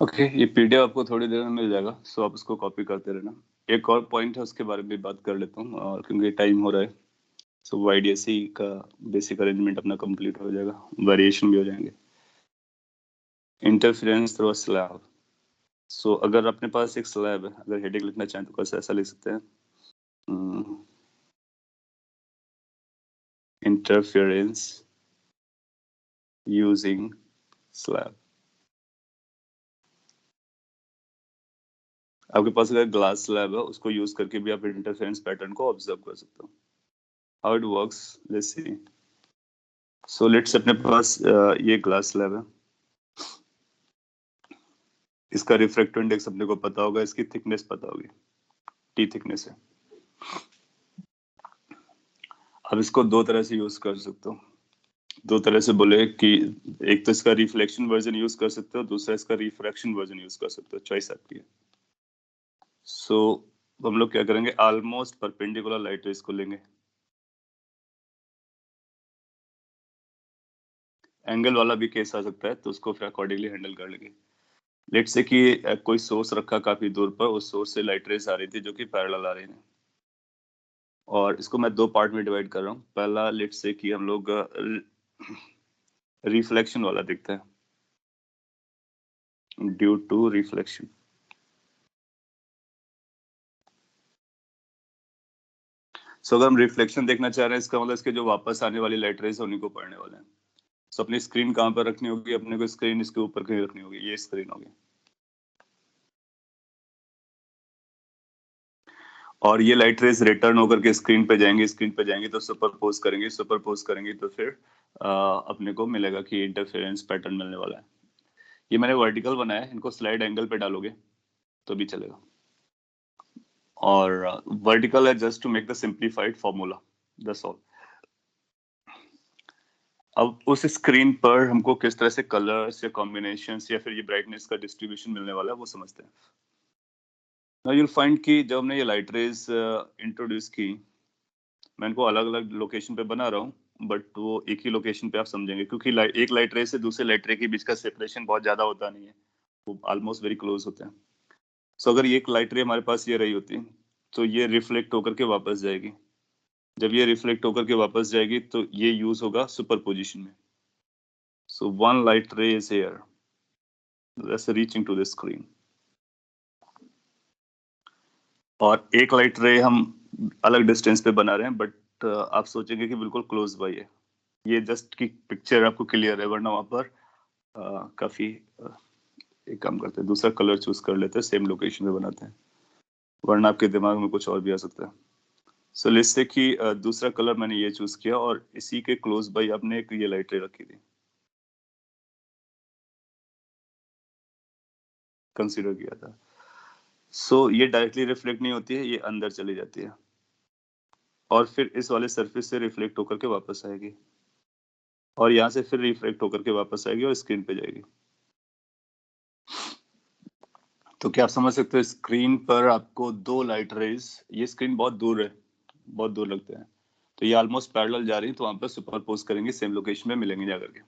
ओके, ये पीडीएफ आपको थोड़ी देर में मिल जाएगा, सो आप उसको कॉपी करते रहना। एक और पॉइंट है उसके बारे में भी बात कर लेता हूँ, क्योंकि टाइम हो रहा है। सो YDSE का बेसिक अरेंजमेंट अपना कंप्लीट हो जाएगा, वेरिएशन भी हो जाएंगे। Interference through slab. सो अगर अपने पास एक स्लैब है, अगर हेडिंग लिखना चाहें तो कैसे ऐसा लिख सकते हैं, इंटरफेरेंस यूजिंग स्लैब। आपके पास अगर ग्लास स्लैब है, उसको यूज करके भी आप इंटरफेरेंस पैटर्न को ऑब्जर्व कर सकते हो। How it works, let's see. So let's, अपने पास ये ग्लास स्लैब है, इसका रिफ्रैक्टिव इंडेक्स अपने को पता होगा, इसकी थिकनेस पता होगी, टी थिकनेस है। अब इसको दो तरह से यूज कर सकते हो। दो तरह से बोले कि एक तो इसका रिफ्लेक्शन वर्जन यूज कर सकते हो, दूसरा इसका रिफ्रैक्शन वर्जन यूज कर सकते हो, चॉइस आपकी है। सो हम लोग क्या करेंगे, ऑलमोस्ट परपेंडिकुलर लाइट रेज को लेंगे, एंगल वाला भी केस आ सकता है, तो उसको फिर अकॉर्डिंगली हैंडल कर लेंगे। लेट्स से कि कोई सोर्स रखा काफी दूर पर, उस सोर्स से लाइट रेज आ रही थी जो कि पैरेलल आ रही थी, और इसको मैं दो पार्ट में डिवाइड कर रहा हूँ। पहला लेट्स से कि हम लोग रिफ्लेक्शन वाला देखते हैं, ड्यू टू रिफ्लेक्शन। सो अगर हम रिफ्लेक्शन देखना चाह रहे हैं, इसका मतलब इसके जो वापस आने वाली लाइट रेज उन्हीं को पढ़ने वाले हैं। सो अपनी स्क्रीन कहाँ पर रखनी होगी, अपने को स्क्रीन इसके ऊपर कहीं रखनी होगी, ये स्क्रीन होगी, और ये लाइट रेज रिटर्न होकर के स्क्रीन पे जाएंगे, स्क्रीन पे जाएंगे तो सुपरपोज करेंगे, सुपरपोज करेंगे तो फिर अपने को मिलेगा कि इंटरफेरेंस पैटर्न मिलने वाला है। ये मैंने वर्टिकल बनाया है, इनको स्लाइड एंगल पे डालोगे तो भी चलेगा, और वर्टिकल है just to make the simplified formula, that's all. अब उस स्क्रीन पर हमको किस तरह से कलर्स या कॉम्बिनेशंस या फिर ये ब्राइटनेस का डिस्ट्रीब्यूशन मिलने वाला है वो समझते हैं। नाउ you'll find कि जब हमने ये लाइट रेज इंट्रोड्यूस की, मैं इनको अलग अलग लोकेशन पे बना रहा हूँ, बट वो एक ही लोकेशन पे आप समझेंगे, क्योंकि एक लाइट रे से दूसरे लाइट रे के बीच का सेपरेशन बहुत ज्यादा होता नहीं है, वो ऑलमोस्ट वेरी क्लोज होते हैं। सो अगर ये एक लाइट रे हमारे पास ये रही होती, तो ये रिफ्लेक्ट होकर के वापस जाएगी। जब ये रिफ्लेक्ट होकर के वापस जाएगी तो ये यूज होगा सुपरपोजिशन में। So one light ray is here, that's reaching to the screen, और एक लाइट रे हम अलग डिस्टेंस पे बना रहे हैं, बट आप सोचेंगे कि बिल्कुल क्लोज बाई है। ये जस्ट की पिक्चर आपको क्लियर है, वरना वहां पर काफी एक काम करते हैं, दूसरा कलर चूज कर लेते हैं, सेम लोकेशन पे बनाते हैं, वरना आपके दिमाग में कुछ और भी आ सकता है। सो लेट्स से कि दूसरा कलर मैंने ये चूज किया, और इसी के क्लोज बाई आपने एक ये लाइट रे रखी थी, कंसीडर किया था। सो ये डायरेक्टली रिफ्लेक्ट नहीं होती है, ये अंदर चली जाती है, और फिर इस वाले सरफेस से रिफ्लेक्ट होकर के वापस आएगी, और यहाँ से फिर रिफ्लेक्ट होकर के वापस आएगी और स्क्रीन पे जाएगी। तो क्या आप समझ सकते हो, स्क्रीन पर आपको दो लाइट रेज, ये स्क्रीन बहुत दूर है, बहुत दूर लगते हैं, तो ये ऑलमोस्ट पैरेलल जा रही है, तो वहां पर सुपरपोज करेंगे, सेम लोकेशन में मिलेंगे जाकर के।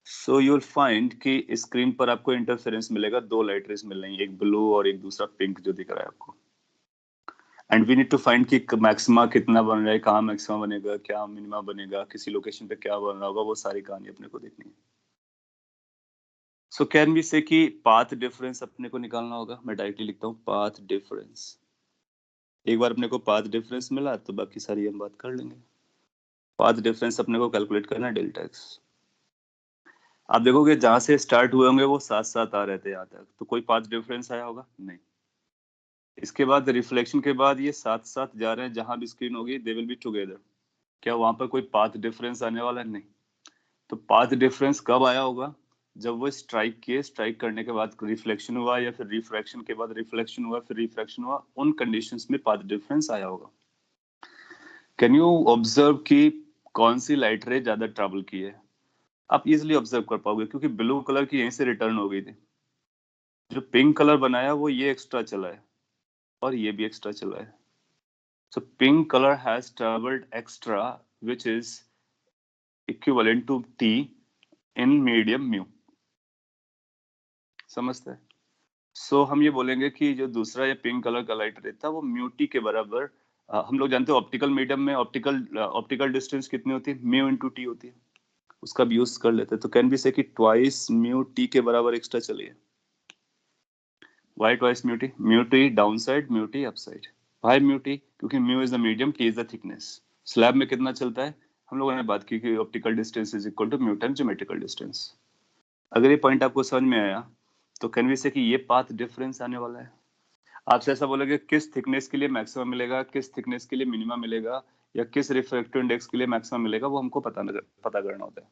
सो यू विल फाइंड कि स्क्रीन पर आपको इंटरफेरेंस मिलेगा, दो लाइट रेज मिल रही है, एक ब्लू और एक दूसरा पिंक जो दिख रहा है आपको। And we need to find कि मैक्सिमा कितना बन रहा है, कहाँ मैक्सिमा बनेगा, क्या मिनिमा बनेगा, किसी लोकेशन पे क्या बन रहा होगा, वो सारी कहानी अपने को देखनी है। सो कैन वी से कि पाथ डिफरेंस अपने को निकालना होगा, मैं डायरेक्टली लिखता हूँ पाथ डिफरेंस। एक बार अपने को पाथ डिफरेंस मिला तो बाकी सारी हम बात कर लेंगे। पाथ डिफरेंस अपने को कैलकुलेट करना है, डेल्टा एक्स। आप देखोगे जहां से स्टार्ट हुए होंगे वो साथ साथ आ रहे थे यहाँ तक, तो कोई पाथ डिफरेंस आया होगा नहीं। इसके बाद रिफ्लेक्शन के बाद ये साथ साथ जा रहे हैं, जहां भी स्क्रीन होगी दे विल बी टुगेदर, क्या वहां पर कोई पाथ डिफरेंस आने वाला है? नहीं। तो पाथ डिफरेंस कब आया होगा, जब वो स्ट्राइक किए, स्ट्राइक करने के बाद रिफ्लेक्शन हुआ, या फिर रिफ्रैक्शन के बाद रिफ्लेक्शन हुआ, फिर रिफ्रैक्शन हुआ, उन कंडीशंस में पाथ डिफरेंस आया होगा। कैन यू ऑब्जर्व कि कौन सी लाइट रे ज्यादा ट्रैवल की है? आप इजिली ऑब्जर्व कर पाओगे, क्योंकि ब्लू कलर की यहीं से रिटर्न हो गई थी। जो पिंक कलर बनाया वो ये एक्स्ट्रा चला है, और ये भी एक्स्ट्रा चला है। So pink colour has travelled extra, which is equivalent to t in medium mu. समझते हैं? सो हम ये बोलेंगे कि जो दूसरा या पिंक कलर का लाइट रे था वो म्यू टी के बराबर, हम लोग जानते हैं ऑप्टिकल मीडियम में ऑप्टिकल डिस्टेंस कितनी होती है, म्यू इंटू टी होती है, उसका भी यूज कर लेते हैं। तो कैन बी से कि ट्वाइस म्यू टी के बराबर एक्स्ट्रा चलिए। Why twice mu t? Mu t down side, mu t up side. Why mu t? क्योंकि mu is the medium, t is the thickness. Slab में कितना चलता है, हम लोगों ने बात की कि optical distance is equal to mu time geometrical distance. अगर ये पॉइंट आपको समझ में आया तो कैन वी से कि ये पाथ डिफरेंस आने वाला है। आपसे ऐसा बोलोगे किस थिकनेस के लिए मैक्सिमम मिलेगा, किस थिकनेस के लिए मिनिमम मिलेगा, या किस रिफ्रैक्टिव इंडेक्स के लिए मैक्सिमम मिलेगा, वो हमको पता करना होता है।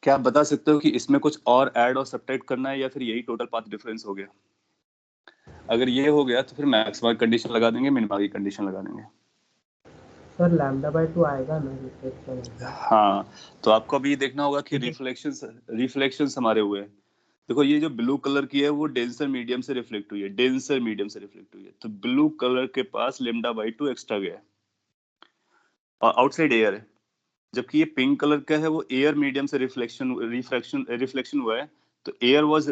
क्या आप बता सकते हो कि इसमें कुछ और ऐड और सब्ट्रैक्ट करना है या फिर यही टोटल पाथ डिफरेंस हो गया? अगर ये हो गया तो फिर मैक्सिमम कंडीशन लगा देंगे, मिनिमम की कंडीशन लगा देंगे। सर λ/2 आएगा ना रिफ्लेक्शन? हाँ, तो आपको अभी देखना होगा कि रिफ्लेक्शंस हमारे हुए हैं। देखो ये जो ब्लू कलर की है वो डेंसर मीडियम से रिफ्लेक्ट हुई है, डेंसर मीडियम से रिफ्लेक्ट हुई है, तो ब्लू कलर के पास λ/2 एक्स्ट्रा गया है और आउटसाइड एयर है। जबकि ये पिंक कलर का है वो एयर मीडियम से रिफ्लेक्शन हुआ है, तो एयर वाज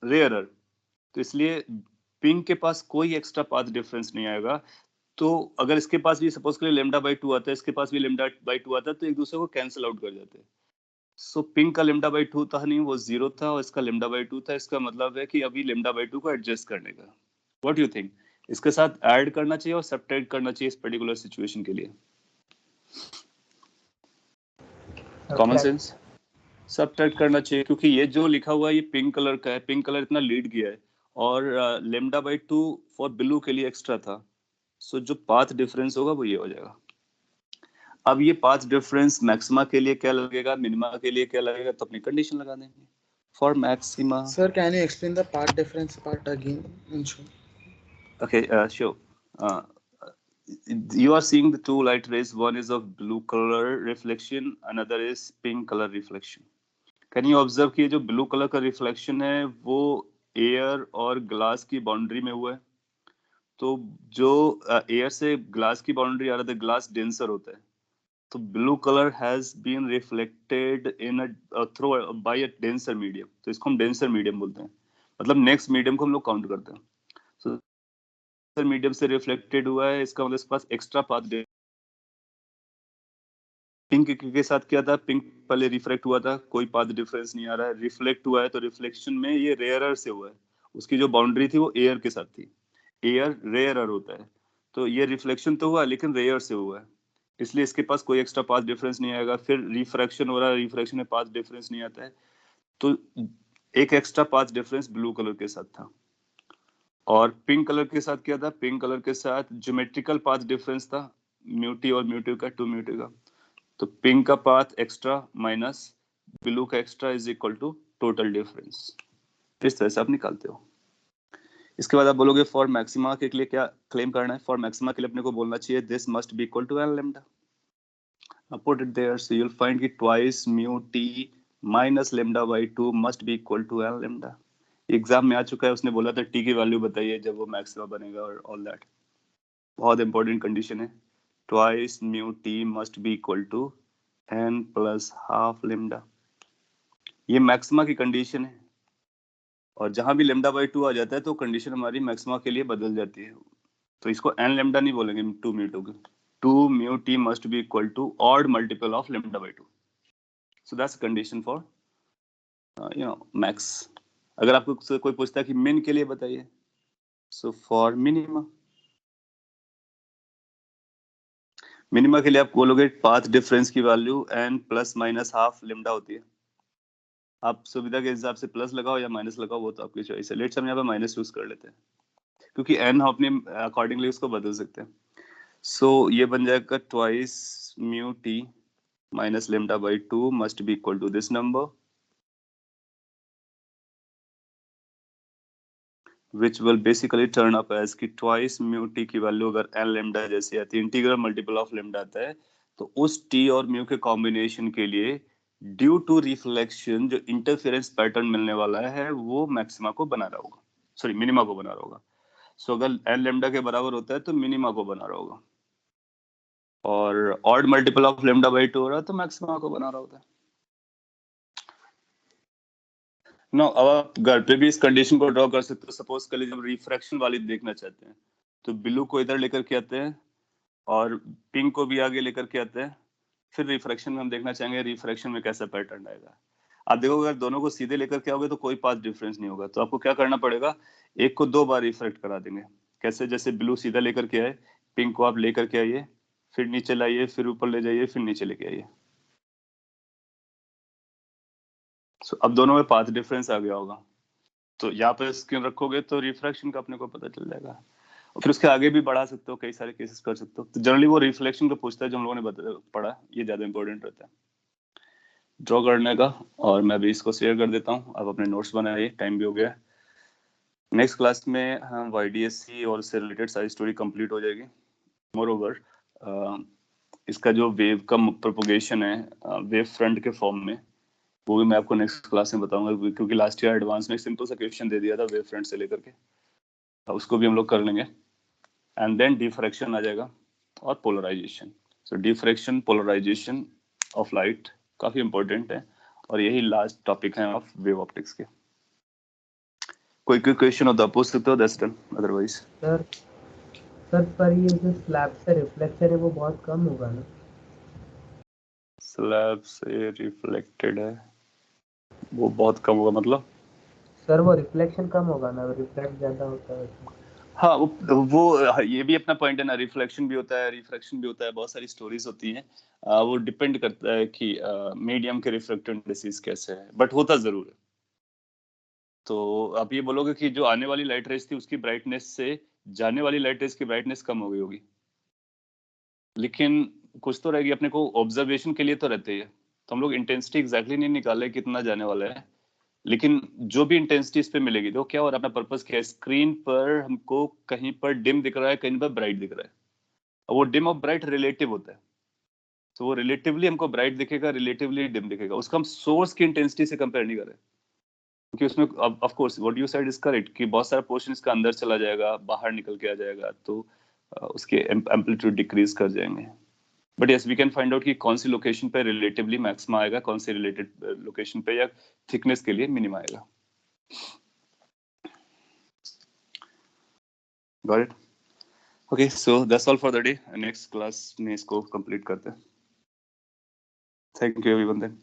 रेयरर, तो इसलिए पिंक के पास कोई एक्स्ट्रा पाथ डिफरेंस नहीं आएगा। तो अगर इसके पास भी सपोज करिए λ/2 आता है, इसके पास भी λ/2 आता है, तो एक दूसरे को कैंसिल आउट कर जाते हैं। सो पिंक का λ/2 था नहीं, वो 0 था, और इसका λ/2 था। इसका मतलब है कि अभी λ/2 को एडजस्ट करने का। व्हाट यू थिंक, इसके साथ ऐड करना चाहिए और सब्ट्रैक्ट करना चाहिए इस पर्टिकुलर सिचुएशन के लिए? कॉमन सेंस, सब्ट्रैक्ट करना चाहिए, क्योंकि ये जो लिखा हुआ है ये पिंक कलर का है, पिंक कलर इतना लीड किया है, और λ/2 फॉर ब्लू के लिए एक्स्ट्रा था। सो जो पाथ डिफरेंस होगा वो ये हो जाएगा। अब ये पाथ डिफरेंस मैक्सिमा के लिए क्या लगेगा, मिनिमा के लिए क्या लगेगा, तो अपनी कंडीशन लगा देंगे। For maxima, Sir, can you explain the part difference part again? Anshu? okay, sure. uh, you are seeing the two light rays, one is of blue color reflection, another is pink color reflection. Can you observe कि जो blue colour का reflection है वो air और glass की boundary में हुआ है। तो जो एयर से ग्लास की बाउंड्री आ रहा था, ग्लास डेंसर होता है, तो blue colour has been reflected in through by a denser medium, तो इसको हम डेंसर मीडियम बोलते हैं। मतलब नेक्स्ट मीडियम को हम लोग काउंट करते हैं। सो डेंसर मीडियम से रिफ्लेक्टेड हुआ है, इसका मतलब इसके पास एक्स्ट्रा पाथ। पिंक के साथ क्या था, पिंक पहले रिफ्लेक्ट हुआ था, कोई पाथ डिफरेंस नहीं आ रहा है, रिफ्लेक्ट हुआ है तो रिफ्लेक्शन में ये रेयरर से हुआ है। उसकी जो बाउंड्री थी वो एयर के साथ थी, एयर रेयरर होता है, तो ये रिफ्लेक्शन तो हुआ लेकिन रेयर से हुआ है, इसलिए इसके पास कोई एक्स्ट्रा पाथ डिफरेंस नहीं आएगा। फिर रिफ्रैक्शन हो रहा है, रिफ्रैक्शन में पाथ डिफरेंस नहीं आता है, तो एक extra path difference blue colour के साथ था। और पिंक कलर के साथ क्या था, पिंक कलर के साथ ज्योमेट्रिकल पाथ डिफरेंस था, म्यूटी और म्यूटी का, टू म्यूटी का। तो पिंक का पाथ एक्स्ट्रा माइनस ब्लू का extra is equal to total difference. इस तरह से आप निकालते हो। इसके बाद आप बोलोगे फॉर मैक्सिमा के लिए क्या क्लेम करना है। फॉर मैक्सिमा के लिए अपने को बोलना चाहिए this must be equal to n lambda. Put it there, so you will find कि twice mu t minus λ/2 must be equal to n lambda. Exam में आ चुका है, उसने बोला था टी की वैल्यू बताइए जब वो मैक्सिमा बनेगा और ऑल दैट। बहुत इंपॉर्टेंट कंडीशन है, twice mu T must be equal to n plus half lambda. ये मैक्सिमा की कंडीशन है, और जहां भी λ/2 आ जाता है तो कंडीशन हमारी मैक्सिमा के लिए बदल जाती है। तो इसको n लेमडा नहीं बोलेंगे, two mu two, two mu T must be equal to odd multiple of λ/2। So that's condition for max. अगर आपको कोई पूछता है कि मिन के लिए बताइए, सो फॉर मिनिमा, मिनिमा के लिए आप बोलोगे पाथ डिफरेंस की value n plus minus half lambda होती है। आप सुविधा के हिसाब से प्लस लगाओ या माइनस लगाओ, वो तो आपकी चॉइस है। लेट्स हम यहाँ पे माइनस यूज कर लेते हैं, क्योंकि n हम अपने अकॉर्डिंगली उसको बदल सकते हैं। सो ये बन जाएगा twice mu t minus λ/2 must be equal to this number, which will basically turn up as कि twice mu t की वैल्यू अगर n lambda जैसी आती है, इंटीग्रल मल्टीपल ऑफ lambda आता है, तो उस t और mu के कॉम्बिनेशन के लिए ड्यू टू रिफ्लेक्शन जो इंटरफेरेंस पैटर्न मिलने वाला है वो मैक्सिमा को बना रहा होगा, सॉरी मिनिमा को बना रहा होगा। सो अगर n lambda के बराबर होता है तो मिनिमा को बना रहा होगा, और ऑड मल्टीपल ऑफ λ/2 हो रहा है तो मैक्सिमा को बना रहा होता है। नो अब आप घर पे भी इस कंडीशन को ड्रॉ कर सकते हो। सपोज कर लीजिए हम रिफ्रैक्शन वाली देखना चाहते हैं, तो ब्लू को इधर लेकर के आते हैं और पिंक को भी आगे लेकर के आते हैं, फिर रिफ्रैक्शन में हम देखना चाहेंगे रिफ्रैक्शन में कैसा पैटर्न आएगा। आप देखोगे अगर दोनों को सीधे लेकर के आओगे तो कोई पाथ डिफरेंस नहीं होगा, तो आपको क्या करना पड़ेगा, एक को 2 बार रिफ्रैक्ट करा देंगे। कैसे, जैसे ब्लू सीधा लेकर के आए, पिंक को आप लेकर के आइए, फिर नीचे लाइए, फिर ऊपर ले जाइए, फिर नीचे लेके आइए। अब दोनों में पाथ डिफरेंस आ गया होगा, तो यहाँ पे स्क्रीन रखोगे तो रिफ्रैक्शन का अपने को पता चल जाएगा, और फिर उसके आगे भी बढ़ा सकते हो, कई सारे केसेस कर सकते हो। तो जनरली वो रिफ्लेक्शन को पूछता है जो हम लोगों ने पढ़ा, ये ज्यादा इंपॉर्टेंट रहता है ड्रॉ करने का। और मैं भी इसको शेयर कर देता हूँ, आप अपने नोट्स बनाइए, टाइम भी हो गया है। नेक्स्ट क्लास में हम YDSE और उससे रिलेटेड सारी स्टोरी कंप्लीट हो जाएगी। मोर ओवर इसका जो वेव का प्रोपोगेशन है वेव फ्रंट के फॉर्म में, वो भी मैं आपको नेक्स्ट क्लास में बताऊंगा, क्योंकि लास्ट ईयर एडवांस में एक सिंपल सा क्वेश्चन दे दिया था वेव फ्रंट से लेकर के, उसको भी हम लोग कर लेंगे। एंड देन डिफ्रैक्शन आ जाएगा और पोलराइजेशन। सो डिफ्रैक्शन, पोलराइजेशन ऑफ लाइट काफी इंपॉर्टेंट है, और यही लास्ट टॉपिक है ऑफ वेव ऑप्टिक्स के। कोई क्वेश्चन हो तो आप पूछ सकते हो, दैट्स डन, अदरवाइज। सर पर ये जो स्लैब से रिफ्लेक्शन है वो बहुत कम होगा ना? स्लैब से रिफ्लेक्टेड है वो बहुत कम होगा मतलब? सर वो रिफ्लेक्शन कम होगा ना, रिफ्लेक्ट ज्यादा होता है। हाँ वो ये भी अपना पॉइंट है ना, रिफ्लेक्शन भी होता है, रिफ्रैक्शन भी होता है, बहुत सारी स्टोरीज होती हैं। वो डिपेंड करता है कि मीडियम के रिफ्रैक्टिव इंडिसेस कैसे है, बट होता जरूर है। तो आप ये बोलोगे कि जो आने वाली लाइट रेज थी उसकी ब्राइटनेस से जाने वाली लाइट रेज की ब्राइटनेस कम हो गई होगी, लेकिन कुछ तो रहेगी, अपने को ऑब्जर्वेशन के लिए तो रहते है। तो हम लोग इंटेंसिटी एग्जैक्टली नहीं निकाले कितना जाने वाला है, लेकिन जो भी इंटेंसिटी इस पे मिलेगी तो क्या हो रहा है, अपना पर्पस क्या है, स्क्रीन पर हमको कहीं पर डिम दिख रहा है, कहीं पर ब्राइट दिख रहा है। और वो डिम और ब्राइट रिलेटिव होता है, तो वो रिलेटिवली हमको ब्राइट दिखेगा, रिलेटिवली डिम दिखेगा, उसको हम सोर्स की इंटेंसिटी से कंपेयर नहीं कर रहे, क्योंकि उसमें of course what you said is correct कि बहुत सारा पोर्शन इसका अंदर चला जाएगा, बाहर निकल के आ जाएगा, तो उसके एम्पलीट्यूड डिक्रीज कर जाएंगे। But yes we can find out कि कौन सी लोकेशन पे रिलेटिवली मैक्सिमा आएगा, कौन सी रिलेटेड लोकेशन पे या थिकनेस के लिए मिनिमा आएगा। Got it? Okay, so that's all for the day. Next class में इसको कंप्लीट करते हैं। Thank you everyone then.